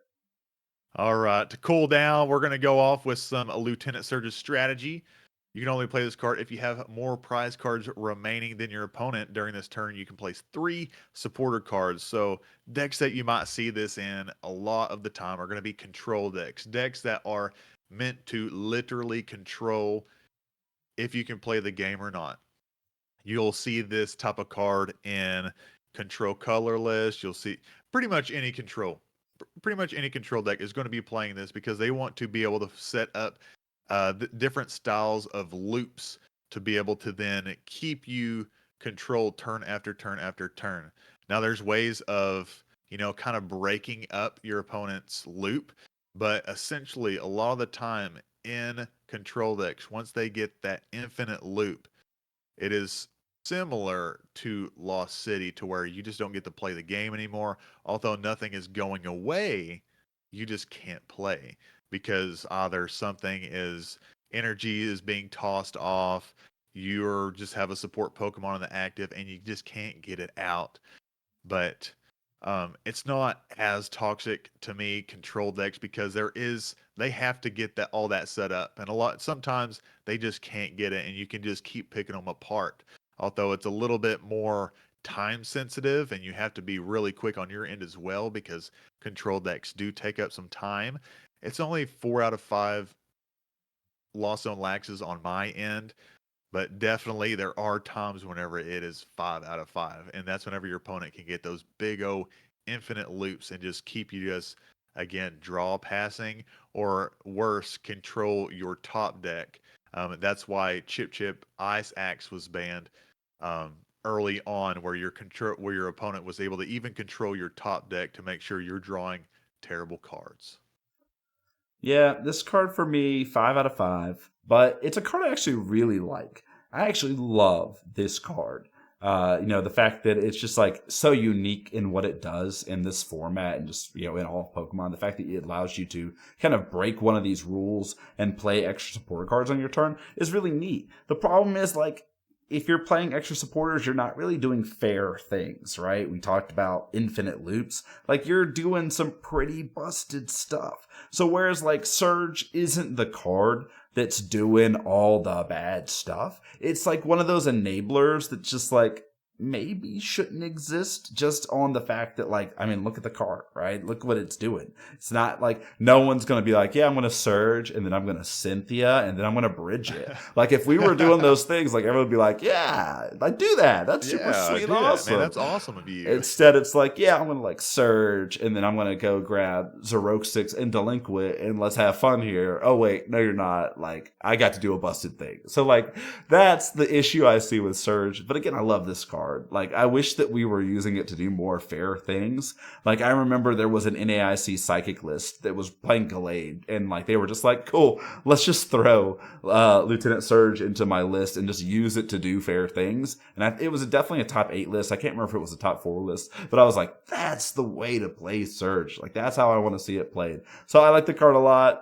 [SPEAKER 1] All right, to cool down, we're gonna go off with some Lieutenant Surge's strategy. You can only play this card if you have more prize cards remaining than your opponent during this turn. You can place 3 supporter cards. So decks that you might see this in a lot of the time are going to be control decks that are meant to literally control if you can play the game or not. You'll see this type of card in control colorless. You'll see pretty much any control. Pretty much any control deck is going to be playing this because they want to be able to set up different styles of loops to be able to then keep you controlled turn after turn after turn. Now, there's ways of, kind of breaking up your opponent's loop, but essentially, a lot of the time in control decks, once they get that infinite loop, it is similar to Lost City to where you just don't get to play the game anymore. Although nothing is going away, you just can't play because either something is energy is being tossed off, you're just have a support Pokemon on the active, and you just can't get it out. But it's not as toxic to me control decks because they have to get that all that set up, and sometimes they just can't get it, and you can just keep picking them apart. Although it's a little bit more time sensitive, and you have to be really quick on your end as well because control decks do take up some time. It's only 4 out of 5 Lost Zone Laxes on my end, but definitely there are times whenever it is 5 out of 5, and that's whenever your opponent can get those big O infinite loops and just keep you just again draw passing or worse control your top deck. That's why Chip Ice Axe was banned early on, where your opponent was able to even control your top deck to make sure you're drawing terrible cards.
[SPEAKER 2] Yeah, this card for me, 5 out of 5, but it's a card I actually really like. I actually love this card. The fact that it's just like so unique in what it does in this format and just, in all of Pokemon. The fact that it allows you to kind of break one of these rules and play extra supporter cards on your turn is really neat. The problem is, like, if you're playing extra supporters, you're not really doing fair things, right? We talked about infinite loops. Like, you're doing some pretty busted stuff. So whereas, like, Surge isn't the card that's doing all the bad stuff, it's like one of those enablers that's just like, maybe shouldn't exist just on the fact that, like, I mean, look at the card, right? Look what it's doing. It's not like no one's going to be like, yeah, I'm going to Surge and then I'm going to Cynthia and then I'm going to bridge it. Like, if we were doing those things, like, everyone would be like, yeah, I do that. That's super sweet and awesome.
[SPEAKER 1] Man, that's awesome of you.
[SPEAKER 2] Instead, it's like, yeah, I'm going to, like, Surge and then I'm going to go grab Xeroxix and Delinquent and let's have fun here. Oh, wait, no, you're not. Like, I got to do a busted thing. So, like, that's the issue I see with Surge. But again, I love this card. Like, I wish that we were using it to do more fair things. Like, I remember there was an NAIC psychic list that was playing Gallade, and, like, they were just like, cool, let's just throw Lieutenant Surge into my list and just use it to do fair things. And it was definitely a top 8 list. I can't remember if it was a top 4 list, but I was like, that's the way to play Surge. Like, that's how I want to see it played. So I like the card a lot.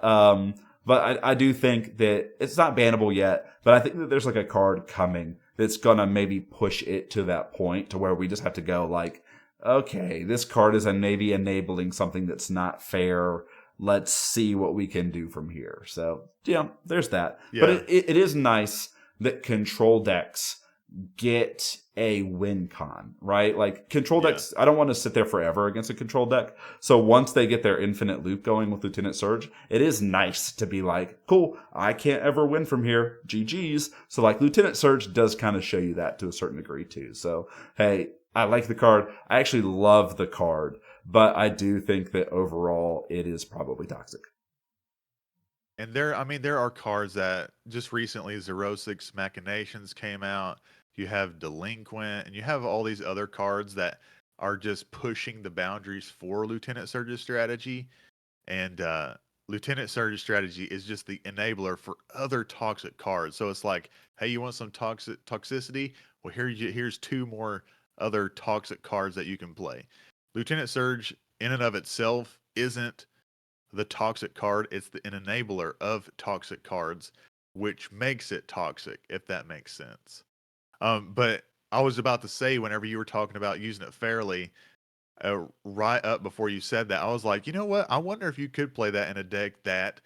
[SPEAKER 2] But I do think that it's not bannable yet, but I think that there's, like, a card coming that's gonna maybe push it to that point to where we just have to go, like, okay, this card is maybe enabling something that's not fair. Let's see what we can do from here. So, yeah, there's that. Yeah. But it is nice that control decks get a win con, right? Like control
[SPEAKER 1] Yeah.
[SPEAKER 2] decks, I don't want to sit there forever against a control deck. So once they get their infinite loop going with Lieutenant Surge, it is nice to be like, cool, I can't ever win from here. GG's. So like Lieutenant Surge does kind of show you that to a certain degree too. So hey, I like the card. I actually love the card, but I do think that overall it is probably toxic.
[SPEAKER 1] And there are cards that just recently Xerosix Machinations came out. You have Delinquent, and you have all these other cards that are just pushing the boundaries for Lieutenant Surge's strategy. And Lieutenant Surge's strategy is just the enabler for other toxic cards. So it's like, hey, you want some toxicity? Well, here's two more other toxic cards that you can play. Lieutenant Surge, in and of itself, isn't the toxic card. It's an enabler of toxic cards, which makes it toxic, if that makes sense. But I was about to say, whenever you were talking about using it fairly, right up before you said that, I was like, you know what? I wonder if you could play that in a deck that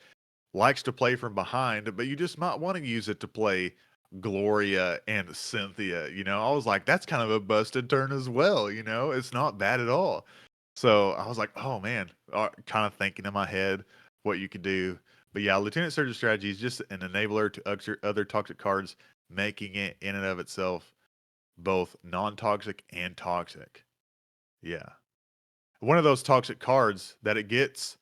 [SPEAKER 1] likes to play from behind, but you just might want to use it to play Gloria and Cynthia. I was like, that's kind of a busted turn as well. It's not bad at all. So I was like, oh man, kind of thinking in my head what you could do. But yeah, Lieutenant Surge's strategy is just an enabler to other toxic cards, making it in and of itself both non-toxic and toxic. Yeah. One of those toxic cards that it does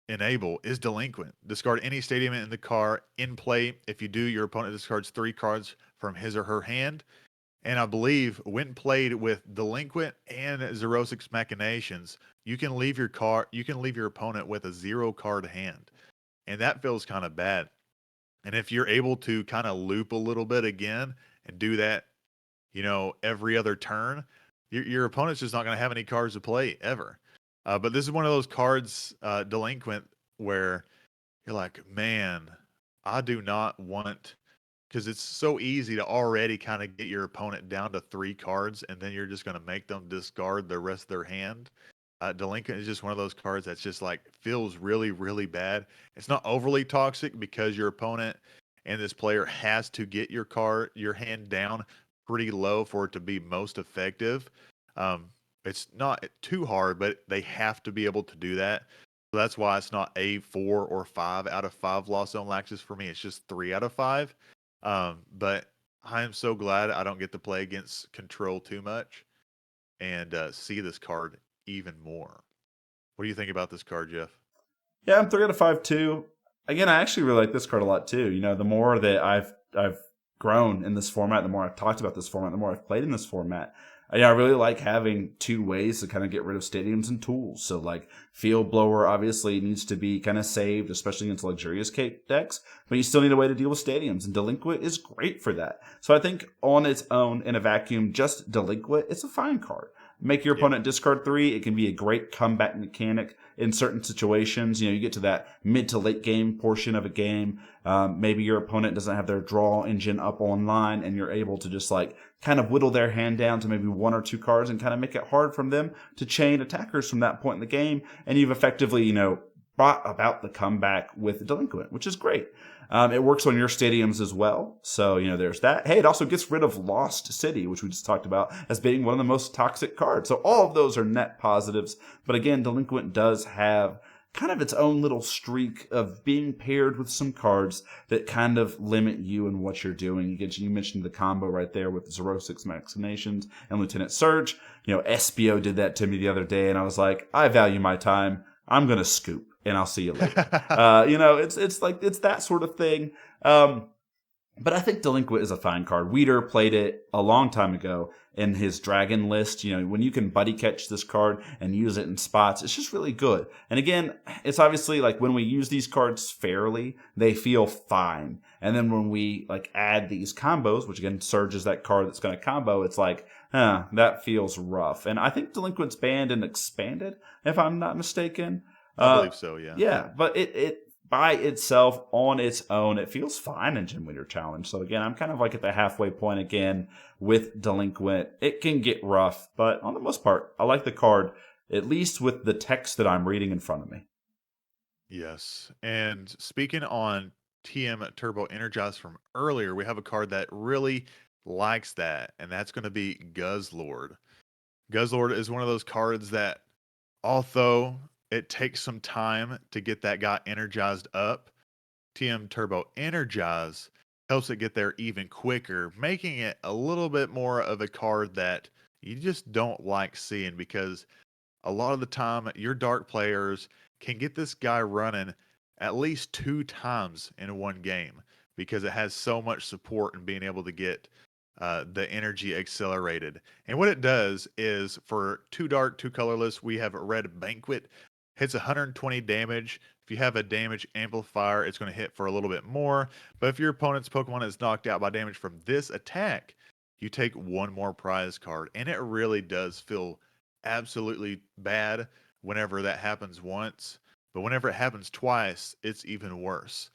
[SPEAKER 1] enable is Delinquent. Discard any stadium in the car in play. If you do, your opponent discards 3 cards from his or her hand. And I believe when played with Delinquent and Xerosix Machinations, you can leave your opponent with a 0-card hand. And that feels kind of bad. And if you're able to kind of loop a little bit again and do that, every other turn, your opponent's just not going to have any cards to play ever. But this is one of those cards, Delinquent, where you're like, man, I do not want, because it's so easy to already kind of get your opponent down to 3 cards, and then you're just going to make them discard the rest of their hand. Delinquent is just one of those cards that's just like feels really, really bad. It's not overly toxic because your opponent and this player has to get your hand down pretty low for it to be most effective. Um, it's not too hard, but they have to be able to do that. So that's why it's not a 4 or 5 out of 5 Lost Zone Laxes for me. It's just 3 out of 5. But I am so glad I don't get to play against Control too much and see this card even more. What do you think about this card, Jeff?
[SPEAKER 2] Yeah, I'm 3 out of 5 too. Again, I actually really like this card a lot too. The more that I've grown in this format, the more I've talked about this format, the more I've played in this format. I really like having 2 ways to kind of get rid of stadiums and tools. So like Field Blower obviously needs to be kind of saved, especially against luxurious cape decks, but you still need a way to deal with stadiums, and Delinquent is great for that. So I think on its own, in a vacuum, just Delinquent, it's a fine card. Make your opponent discard 3. It can be a great comeback mechanic in certain situations. You get to that mid to late game portion of a game. Maybe your opponent doesn't have their draw engine up online, and you're able to just like kind of whittle their hand down to maybe 1 or 2 cards and kind of make it hard for them to chain attackers from that point in the game. And you've effectively, brought about the comeback with Delinquent, which is great. It works on your stadiums as well. So, there's that. Hey, it also gets rid of Lost City, which we just talked about as being one of the most toxic cards. So all of those are net positives. But again, Delinquent does have kind of its own little streak of being paired with some cards that kind of limit you and what you're doing. You mentioned the combo right there with Xerosix Machinations and Lieutenant Surge. SBO did that to me the other day, and I was like, I value my time. I'm going to scoop, and I'll see you later. It's that sort of thing. But I think Delinquent is a fine card. Weeder played it a long time ago in his Dragon list. When you can buddy catch this card and use it in spots, it's just really good. And again, it's obviously like when we use these cards fairly, they feel fine. And then when we like add these combos, which again, Surge is that card that's going to combo, it's like, that feels rough. And I think Delinquent's banned and expanded, if I'm not mistaken.
[SPEAKER 1] I believe so, yeah.
[SPEAKER 2] Yeah, but it by itself, on its own, it feels fine in Gym Leader Challenge. So again, I'm kind of like at the halfway point again with Delinquent. It can get rough, but on the most part, I like the card, at least with the text that I'm reading in front of me.
[SPEAKER 1] Yes. And speaking on TM Turbo Energize from earlier, we have a card that really likes that, and that's going to be Guzzlord. Guzzlord is one of those cards that, although it takes some time to get that guy energized up, TM Turbo Energize helps it get there even quicker, making it a little bit more of a card that you just don't like seeing because a lot of the time your dark players can get this guy running at least 2 times in one game because it has so much support and being able to get the energy accelerated. And what it does is for 2 dark, 2 colorless, we have Red Banquet. Hits 120 damage. If you have a damage amplifier, it's going to hit for a little bit more. But if your opponent's Pokemon is knocked out by damage from this attack, you take one more prize card. And it really does feel absolutely bad whenever that happens once. But whenever it happens twice, it's even worse.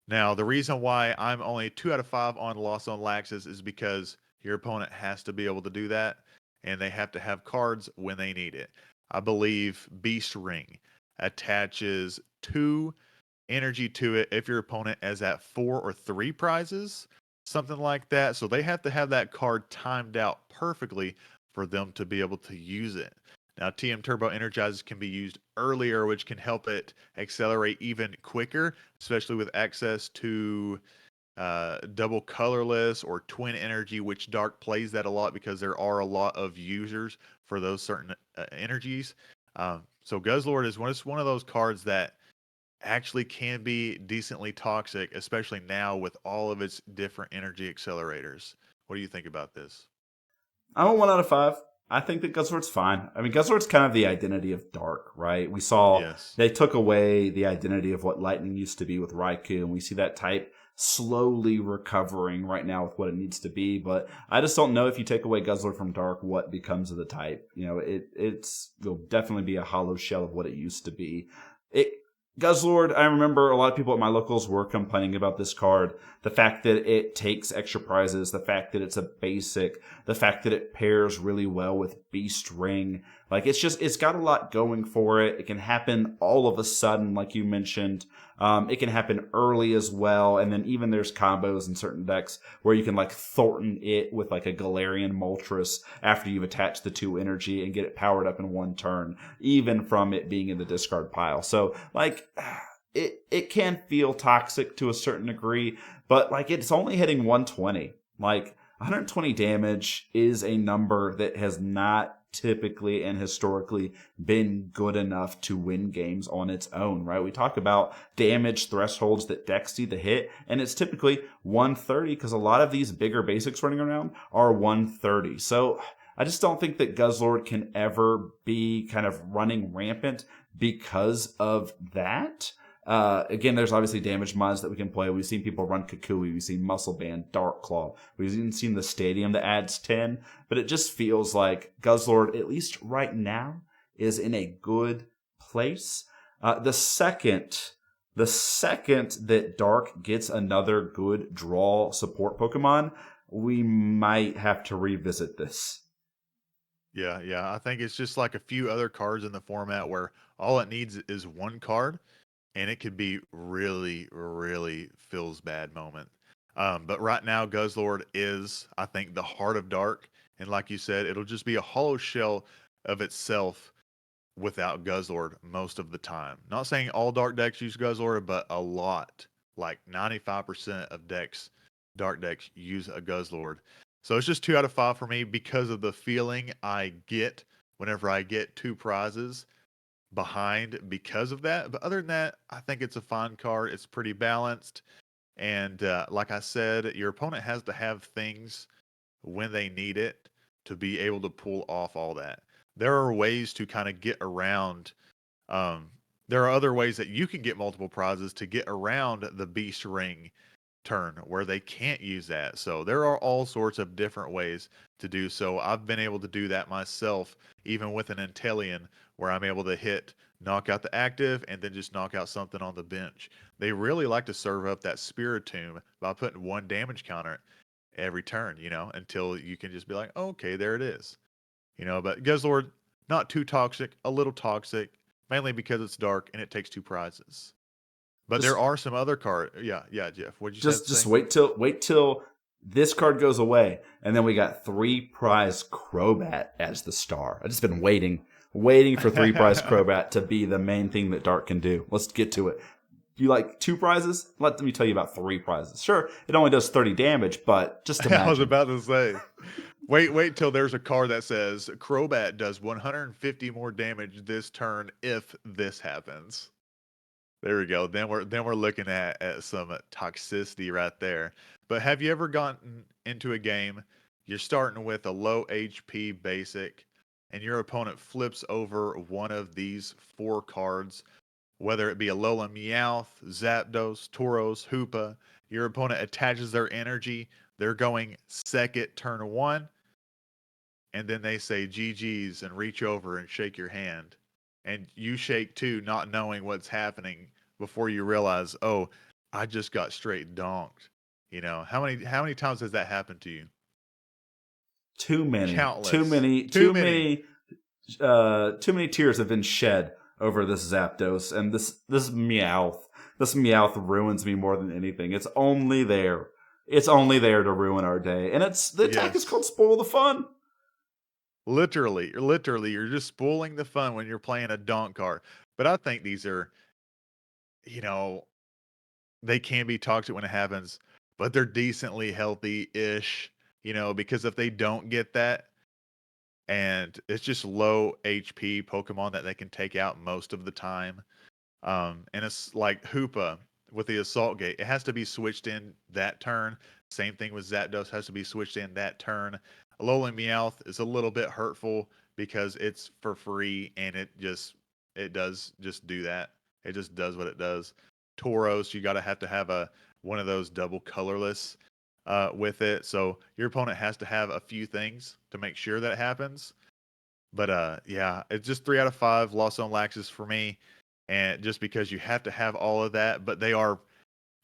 [SPEAKER 1] Now, the reason why I'm only 2 out of 5 on Lost on Laxus is because your opponent has to be able to do that, and they have to have cards when they need it. I believe Beast Ring attaches 2 energy to it if your opponent is at 4 or 3 prizes, something like that. So they have to have that card timed out perfectly for them to be able to use it. Now, TM Turbo Energizes can be used earlier, which can help it accelerate even quicker, especially with access to double colorless or twin energy, which Dark plays that a lot because there are a lot of users for those certain energies. So Guzzlord is one of those cards that actually can be decently toxic, especially now with all of its different energy accelerators. What do you think about this?
[SPEAKER 2] I'm a 1 out of 5. I think that Guzzlord's fine. I mean, Guzzlord's kind of the identity of Dark, right? We saw
[SPEAKER 1] Yes.
[SPEAKER 2] they took away the identity of what Lightning used to be with Raikou, and we see that type slowly recovering right now with what it needs to be. But I just don't know if you take away Guzzlord from Dark, what becomes of the type. You know, it'll definitely be a hollow shell of what it used to be. It Guzzlord, I remember a lot of people at my locals were complaining about this card. The fact that it takes extra prizes, the fact that it's a basic, the fact that it pairs really well with Beast Ring. Like, it's got a lot going for it. It can happen all of a sudden, like you mentioned. It can happen early as well. And then even there's combos in certain decks where you can like Thornton it with like a Galarian Moltres after you've attached the 2 energy and get it powered up in one turn, even from it being in the discard pile. So like, it can feel toxic to a certain degree, but like it's only hitting 120. Like 120 damage is a number that has not typically and historically been good enough to win games on its own, right? We talk about damage thresholds that decks need to hit, and it's typically 130 because a lot of these bigger basics running around are 130. So I just don't think that Guzzlord can ever be kind of running rampant because of that. Again, there's obviously damage mods that we can play. We've seen people run Kukui. We've seen Muscle Band, Dark Claw. We've even seen the Stadium that adds 10. But it just feels like Guzzlord, at least right now, is in a good place. The second that Dark gets another good draw support Pokemon, we might have to revisit this.
[SPEAKER 1] Yeah. I think it's just like a few other cards in the format where all it needs is one card and it could be really, really feels bad moment. But right now, Guzzlord is, I think, the heart of Dark. And like you said, it'll just be a hollow shell of itself without Guzzlord most of the time. Not saying all Dark decks use Guzzlord, but a lot, like 95% of Dark decks use a Guzzlord. So it's just 2 out of 5 for me because of the feeling I get whenever I get 2 prizes behind because of that. But other than that, I think it's a fine card. It's pretty balanced. And like I said, your opponent has to have things when they need it to be able to pull off all that. There are ways to kind of get around. Um, there are other ways that you can get multiple prizes to get around the Beast Ring turn where they can't use that. So there are all sorts of different ways to do so. I've been able to do that myself, even with an Inteleon, where I'm able to knock out the active, and then just knock out something on the bench. They really like to serve up that Spiritomb by putting one damage counter every turn, until you can just be like, oh, okay, there it is. But Guzzlord, not too toxic, a little toxic, mainly because it's dark and it takes 2 prizes. But there are some other cards. Yeah, yeah, Jeff. What'd you say?
[SPEAKER 2] Just wait till this card goes away, and then we got 3-prize Crobat as the star. I've just been waiting for 3-prize Crobat to be the main thing that Dark can do. Let's get to it. You like 2 prizes? Let me tell you about 3 prizes. Sure, it only does 30 damage, but just imagine.
[SPEAKER 1] I was about to say. Wait till there's a card that says Crobat does 150 more damage this turn if this happens. There we go. Then we're looking at some toxicity right there. But have you ever gotten into a game, you're starting with a low HP basic, and your opponent flips over one of these 4 cards, whether it be a Alolan Meowth, Zapdos, Tauros, Hoopa, your opponent attaches their energy, they're going second turn 1, and then they say GG's and reach over and shake your hand. And you shake too, not knowing what's happening before you realize, oh, I just got straight donked. You know, how many times has that happened to you?
[SPEAKER 2] Too many.
[SPEAKER 1] Countless.
[SPEAKER 2] Too many tears have been shed over this Zapdos, and this Meowth. This Meowth ruins me more than anything. It's only there. It's only there to ruin our day. And the attack is called Spoil the Fun.
[SPEAKER 1] Literally, you're just spoiling the fun when you're playing a donk card. But I think these are, they can be toxic when it happens, but they're decently healthy-ish, because if they don't get that, and it's just low HP Pokemon that they can take out most of the time. And it's like Hoopa with the Assault Gate. It has to be switched in that turn. Same thing with Zapdos, has to be switched in that turn. Alolan Meowth is a little bit hurtful because it's for free and it does just do that. It just does what it does. Tauros, you gotta have to have one of those double colorless with it. So your opponent has to have a few things to make sure that happens. But yeah, it's just 3 out of 5 lost on Laxus for me. And just because you have to have all of that, but they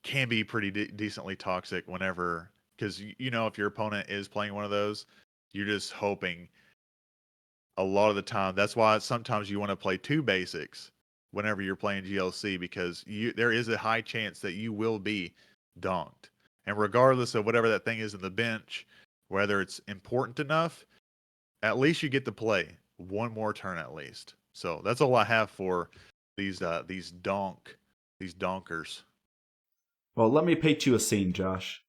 [SPEAKER 1] can be pretty decently toxic whenever, because if your opponent is playing one of those, you're just hoping a lot of the time. That's why sometimes you want to play 2 basics whenever you're playing GLC, because there is a high chance that you will be donked. And regardless of whatever that thing is in the bench, whether it's important enough, at least you get to play one more turn at least. So that's all I have for these donkers.
[SPEAKER 2] Well, let me paint you a scene, Josh.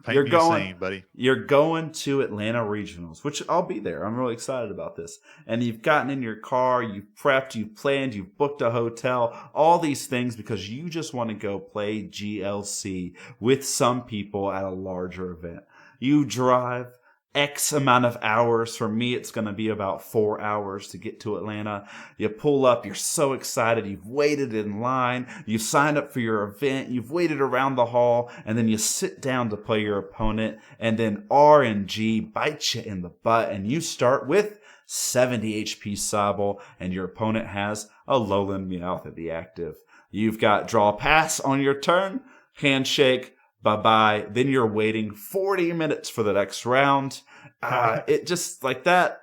[SPEAKER 1] Paint me a scene, buddy.
[SPEAKER 2] You're going to Atlanta Regionals, which I'll be there. I'm really excited about this. And you've gotten in your car, you've prepped, you've planned, you've booked a hotel, all these things because you just want to go play GLC with some people at a larger event. You drive X amount of hours. For me, it's going to be about 4 hours to get to Atlanta. You pull up, you're so excited. You've waited in line. You've signed up for your event. You've waited around the hall, and then you sit down to play your opponent, and then RNG bites you in the butt, and you start with 70 HP Sobble, and your opponent has a Alolan Meowth at the active. You've got draw pass on your turn, handshake, bye-bye. Then you're waiting 40 minutes for the next round. It just like that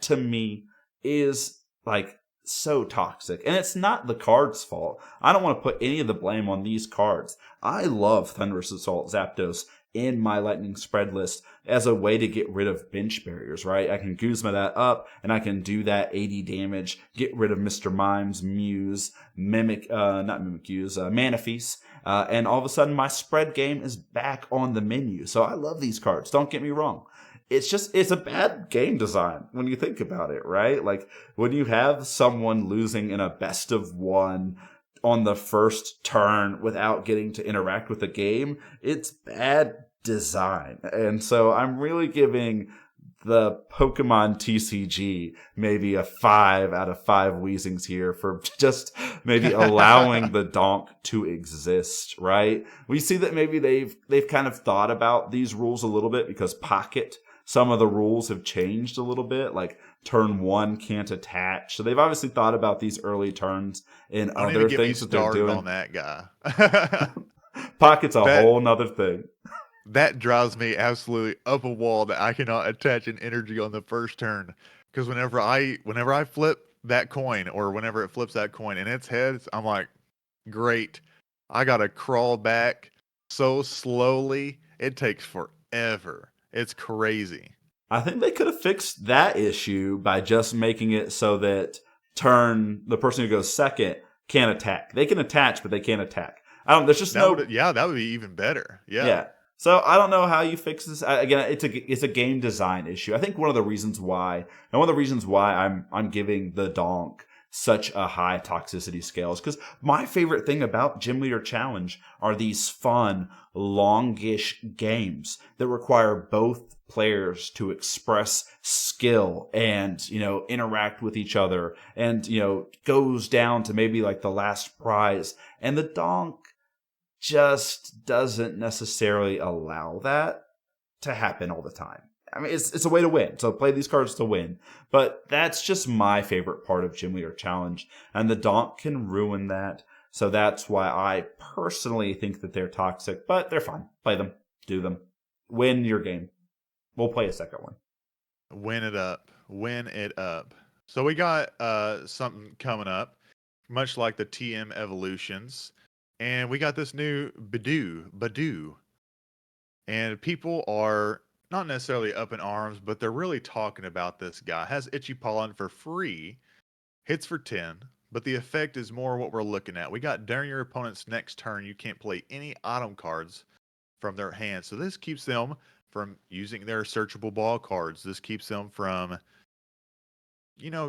[SPEAKER 2] to me is like so toxic. And it's not the card's fault. I don't want to put any of the blame on these cards. I love Thunderous Assault Zapdos in my Lightning Spread list as a way to get rid of bench barriers, right? I can Guzma that up, and I can do that 80 damage, get rid of Mr. Mime's Muse, Manaphy's, and all of a sudden my spread game is back on the menu. So I love these cards, don't get me wrong. It's a bad game design when you think about it, right? Like when you have someone losing in a best of 1 on the first turn without getting to interact with the game, it's bad design. And so I'm really giving the Pokemon TCG maybe a 5 out of 5 Weezings here for just maybe allowing the donk to exist, right? We see that maybe they've kind of thought about these rules a little bit because Pocket, some of the rules have changed a little bit, like turn 1 can't attach. So they've obviously thought about these early turns in other things that they're doing.
[SPEAKER 1] On that guy.
[SPEAKER 2] Pocket's a whole nother thing.
[SPEAKER 1] That drives me absolutely up a wall that I cannot attach an energy on the first turn. Because whenever I flip that coin, or whenever it flips that coin in its head, I'm like, great. I gotta crawl back so slowly. It takes forever. It's crazy.
[SPEAKER 2] I think they could have fixed that issue by just making it so that the person who goes second can't attack. They can attach, but they can't attack. I don't. There's just
[SPEAKER 1] That
[SPEAKER 2] no.
[SPEAKER 1] would, yeah, that would be even better. Yeah.
[SPEAKER 2] Yeah. So I don't know how you fix this. Again, it's a game design issue. I think one of the reasons why, and one of the reasons why I'm giving the donk such a high toxicity scale is because my favorite thing about Gym Leader Challenge are these fun, longish games that require both players to express skill and interact with each other, and goes down to maybe like the last prize. And the donk just doesn't necessarily allow that to happen all the time. I mean, it's a way to win. So play these cards to win. But that's just my favorite part of Gym Leader Challenge. And the donk can ruin that. So that's why I personally think that they're toxic. But they're fine. Play them. Do them. Win your game. We'll play a second one.
[SPEAKER 1] Win it up. Win it up. So we got something coming up, much like the TM evolutions. And we got this new Badoo. And people are not necessarily up in arms, but they're really talking about this guy. Has Itchy Pollen for free, hits for 10, but the effect is more what we're looking at. We got during your opponent's next turn, you can't play any item cards from their hand. So this keeps them from using their searchable ball cards. This keeps them from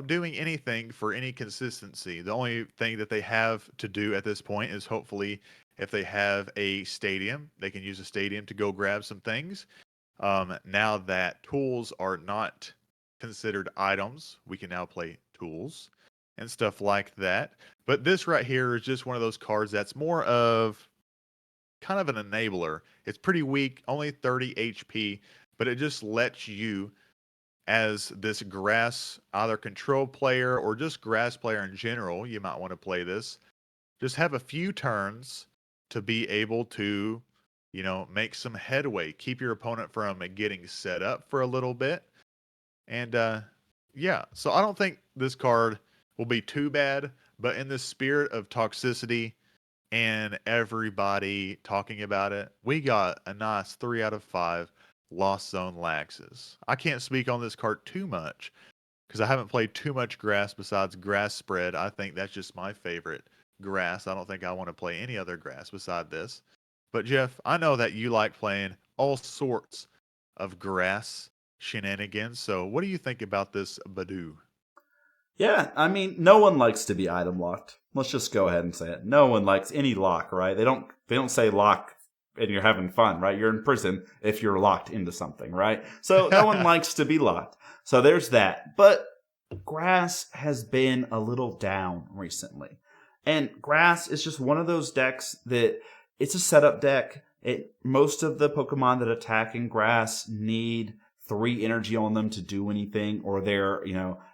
[SPEAKER 1] doing anything for any consistency. The only thing that they have to do at this point is hopefully if they have a stadium, they can use a stadium to go grab some things. Now that tools are not considered items, we can now play tools and stuff like that. But this right here is just one of those cards that's more of kind of an enabler. It's pretty weak, only 30 HP, but it just lets you, as this grass either control player or just grass player in general, you might want to play this. Just have a few turns to be able to, make some headway, keep your opponent from getting set up for a little bit. And yeah, so I don't think this card will be too bad, but in the spirit of toxicity and everybody talking about it, we got a nice 3 out of 5 Lost Zone Laxes. I can't speak on this card too much because I haven't played too much grass besides Grass Spread. I think that's just my favorite grass. I don't think I want to play any other grass beside this. But Jeff, I know that you like playing all sorts of grass shenanigans. So what do you think about this Badoo?
[SPEAKER 2] Yeah, I mean, no one likes to be item locked. Let's just go ahead and say it. No one likes any lock, right? They don't say lock and you're having fun, right? You're in prison if you're locked into something, right? So no one likes to be locked. So there's that. But grass has been a little down recently. And grass is just one of those decks that it's a setup deck. Most of the Pokemon that attack in grass need 3 energy on them to do anything, or they're,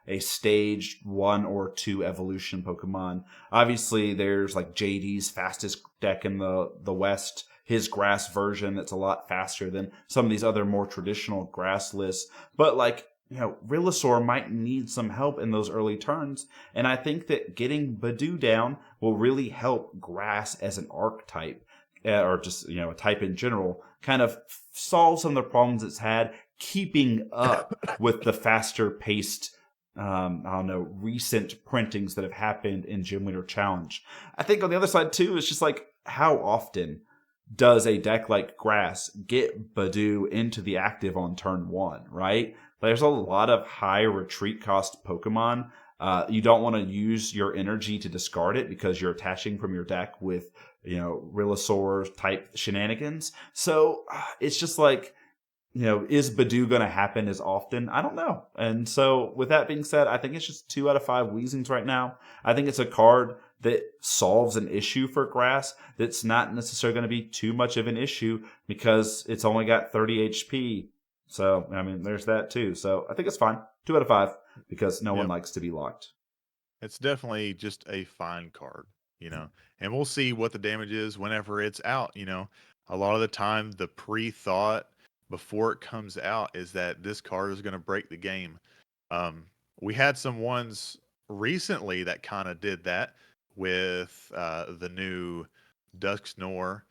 [SPEAKER 2] a stage 1 or 2 evolution Pokemon. Obviously, there's like JD's fastest deck in the West, his grass version that's a lot faster than some of these other more traditional grass lists. But like, Rillasaur might need some help in those early turns. And I think that getting Badoo down will really help grass as an archetype, or just, a type in general, kind of solve some of the problems it's had keeping up with the faster paced, recent printings that have happened in Gym Leader Challenge. I think on the other side too, it's just like, how often does a deck like Grass get Badoo into the active on turn 1, right? There's a lot of high retreat cost Pokemon. You don't want to use your energy to discard it because you're attaching from your deck with, Rillasaur type shenanigans. So it's just like, is Badoo going to happen as often? I don't know. And so with that being said, I think it's just 2 out of 5 Weezings right now. I think it's a card that solves an issue for grass that's not necessarily going to be too much of an issue because it's only got 30 HP. So, I mean, there's that too. So I think it's fine. 2 out of 5 because no one likes to be locked.
[SPEAKER 1] It's definitely just a fine card, and we'll see what the damage is whenever it's out. A lot of the time, the pre-thought before it comes out is that this card is going to break the game. We had some ones recently that kind of did that with the new Dusknor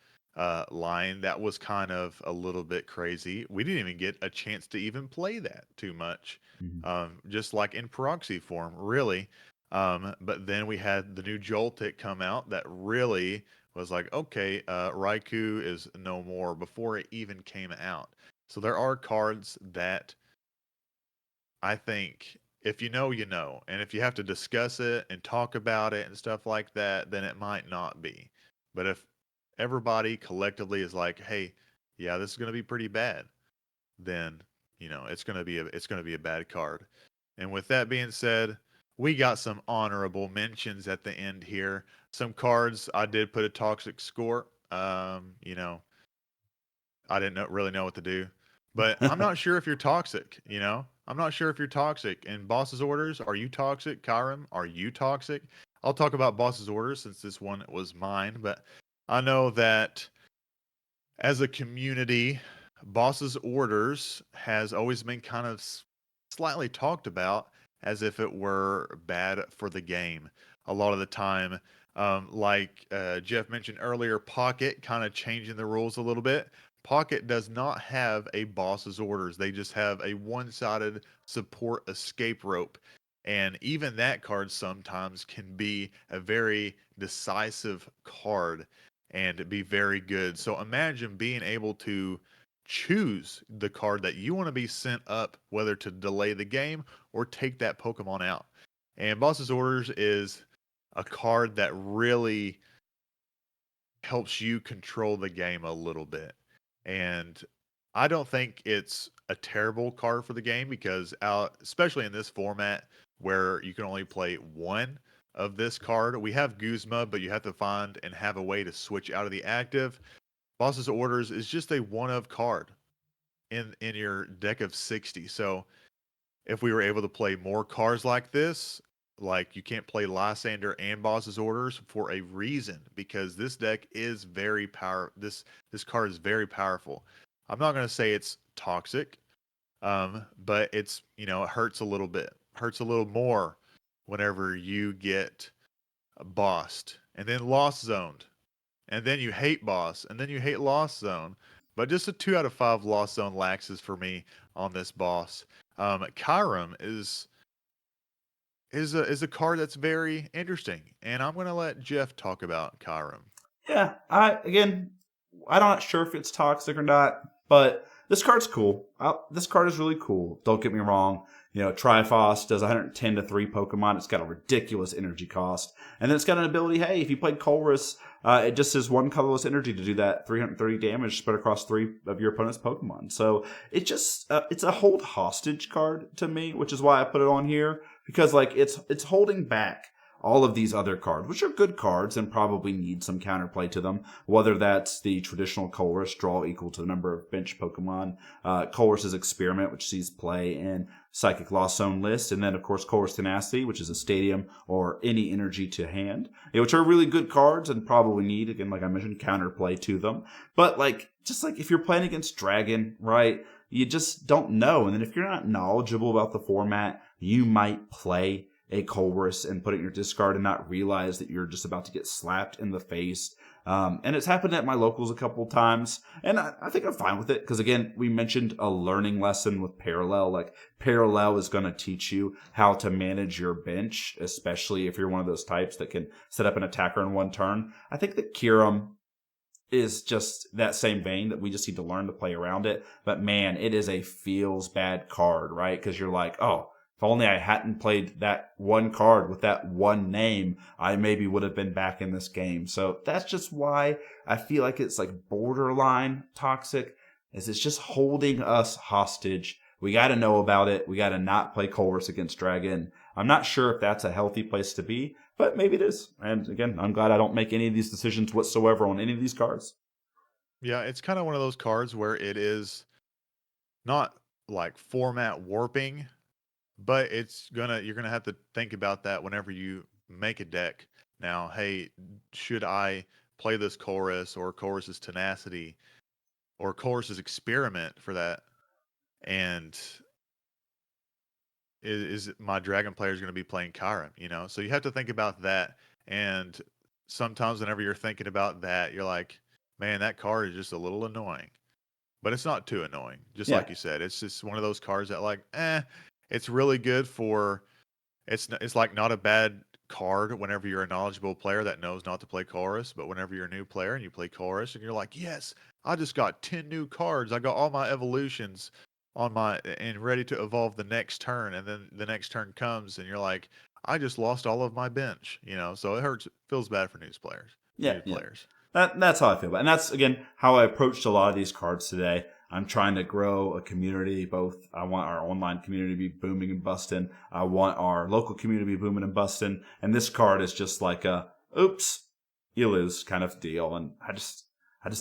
[SPEAKER 1] line, that was kind of a little bit crazy. We didn't even get a chance to even play that too much,
[SPEAKER 2] Mhm.
[SPEAKER 1] just like in proxy form, really. But then we had the new Joltik come out that really was like, okay, Raikou is no more before it even came out. So there are cards that I think if you know, you know. And if you have to discuss it and talk about it and stuff like that, then it might not be. But if everybody collectively is like, "Hey, yeah, this is going to be pretty bad," then, it's going to be a bad card. And with that being said, we got some honorable mentions at the end here. Some cards I did put a toxic score. I didn't really know what to do. But I'm not sure if you're toxic, you know? I'm not sure if you're toxic. In boss's orders, are you toxic? Kyram, are you toxic? I'll talk about boss's orders since this one was mine, but I know that as a community, boss's orders has always been kind of slightly talked about as if it were bad for the game. A lot of the time, like Jeff mentioned earlier, Pocket kind of changing the rules a little bit. Pocket does not have a boss's orders. They just have a one-sided support escape rope. And even that card sometimes can be a very decisive card and be very good. So imagine being able to choose the card that you want to be sent up, whether to delay the game or take that Pokemon out. And Boss's Orders is a card that really helps you control the game a little bit. And I don't think it's a terrible card for the game because especially in this format where you can only play one of this card. We have Guzma, but you have to find and have a way to switch out of the active. Boss's Orders is just a one of card in your deck of 60. So if we were able to play more cards like this, like you can't play Lysander and Boss's Orders for a reason because this deck is very this card is very powerful. I'm not going to say it's toxic, but it hurts a little bit. Hurts a little more whenever you get bossed and then lost zoned and then you hate boss, and then you hate lost zone. But just a 2 out of 5 lost zone laxes for me on this boss. Kyram is a card that's very interesting, and I'm gonna let Jeff talk about Kyram.
[SPEAKER 2] Yeah, I'm not sure if it's toxic or not, but this card's cool. This card is really cool. Don't get me wrong. Triforce does 110 to 3 Pokemon. It's got a ridiculous energy cost. And then it's got an ability, hey, if you played Colress, it just has one colorless energy to do that 330 damage spread across 3 of your opponent's Pokemon. So it's a hold hostage card to me, which is why I put it on here. Because like it's holding back all of these other cards, which are good cards and probably need some counterplay to them, whether that's the traditional Colress draw equal to the number of bench Pokemon, Colress's Experiment, which sees play in Psychic Lost Zone list, and then, of course, Colress Tenacity, which is a stadium or any energy to hand, which are really good cards and probably need, again, like I mentioned, counterplay to them. But, just like if you're playing against Dragon, right, you just don't know. And then if you're not knowledgeable about the format, you might play a Colress and put it in your discard and not realize that you're just about to get slapped in the face. And it's happened at my locals a couple times, and I think I'm fine with it because, again, we mentioned a learning lesson with Parallel. Like, Parallel is going to teach you how to manage your bench, especially if you're one of those types that can set up an attacker in one turn. I think that Kyurem is just that same vein that we just need to learn to play around it. But man, it is a feels bad card, right? Because you're like, oh, if only I hadn't played that one card with that one name, I maybe would have been back in this game. So that's just why I feel like it's like borderline toxic, is it's just holding us hostage. We got to know about it. We got to not play Colress against Dragon. I'm not sure if that's a healthy place to be, but maybe it is. And again, I'm glad I don't make any of these decisions whatsoever on any of these cards.
[SPEAKER 1] Yeah, it's kind of one of those cards where it is not like format warping, but you're gonna have to think about that whenever you make a deck. Now, hey, should I play this Chorus or Chorus's Tenacity or Chorus's Experiment for that? And is my Dragon player is going to be playing Kyurem? So you have to think about that. And sometimes whenever you're thinking about that, you're like, man, that card is just a little annoying. But it's not too annoying. Just
[SPEAKER 2] Yeah.
[SPEAKER 1] like you said, it's just one of those cards that like, it's really good for it's like not a bad card whenever you're a knowledgeable player that knows not to play chorus, but whenever you're a new player and you play chorus and you're like, yes, I just got 10 new cards. I got all my evolutions on my and ready to evolve the next turn, and then the next turn comes and you're like, I just lost all of my bench, so it hurts, feels bad for
[SPEAKER 2] Yeah,
[SPEAKER 1] new
[SPEAKER 2] yeah.
[SPEAKER 1] players.
[SPEAKER 2] That's how I feel about it. And that's, again, how I approached a lot of these cards today. I'm trying to grow a community. Both, I want our online community to be booming and busting. I want our local community to be booming and busting. And this card is just like a, oops, you lose kind of deal. And I just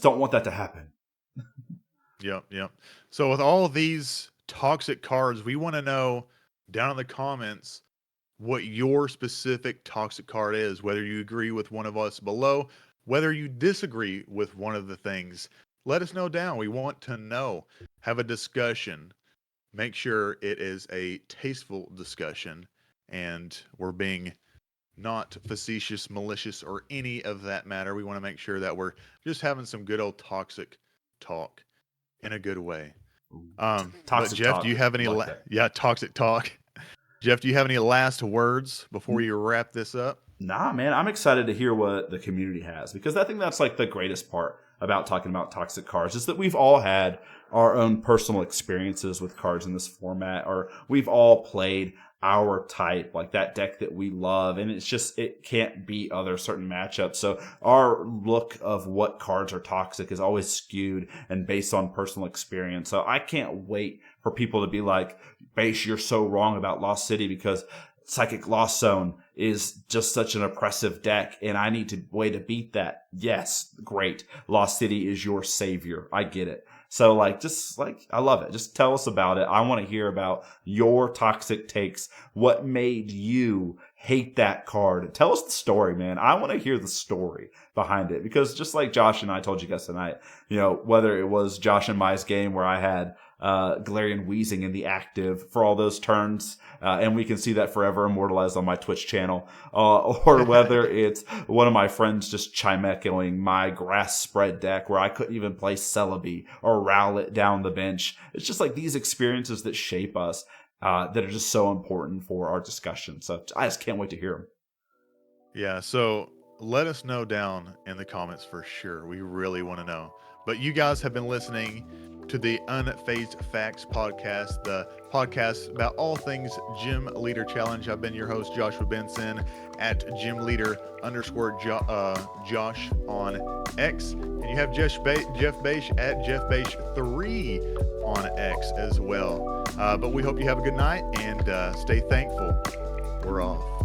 [SPEAKER 2] don't want that to happen.
[SPEAKER 1] Yep. So with all of these toxic cards, we want to know down in the comments what your specific toxic card is, whether you agree with one of us below, whether you disagree with one of the things. Let us know down. We want to know. Have a discussion. Make sure it is a tasteful discussion and we're being not facetious, malicious, or any of that matter. We want to make sure that we're just having some good old toxic talk in a good way. But
[SPEAKER 2] Toxic
[SPEAKER 1] Jeff,
[SPEAKER 2] talk.
[SPEAKER 1] do you have any?
[SPEAKER 2] Like that.
[SPEAKER 1] Yeah, toxic talk. Jeff, do you have any last words before you wrap this up?
[SPEAKER 2] Nah, man, I'm excited to hear what the community has, because I think that's like the greatest part about talking about toxic cards is that we've all had our own personal experiences with cards in this format, or we've all played our type, like that deck that we love, and it's just, it can't beat other certain matchups. So our look of what cards are toxic is always skewed and based on personal experience. So I can't wait for people to be like, Base, you're so wrong about Lost City because Psychic Lost Zone is just such an oppressive deck, and I need to way to beat that. Yes, great. Lost City is your savior. I get it. So I love it. Just tell us about it. I want to hear about your toxic takes. What made you hate that card? Tell us the story, man. I want to hear the story behind it, because just like Josh and I told you guys tonight, whether it was Josh and Mai's game where I had Garian Whistling in the active for all those turns, and we can see that forever immortalized on my Twitch channel, or whether it's one of my friends just chime-echoing my grass spread deck where I couldn't even play Celebi or Rowlet down the bench. It's just like these experiences that shape us, that are just so important for our discussion. So I just can't wait to hear them.
[SPEAKER 1] Yeah, so let us know down in the comments for sure. We really want to know. But you guys have been listening to the Unfazed Facts podcast, the podcast about all things Gym Leader Challenge. I've been your host, Joshua Benson, at Gym Leader _Josh on X. And you have Jeff Bache at Jeff Bache 3 on X as well. But we hope you have a good night and stay thankful. We're off.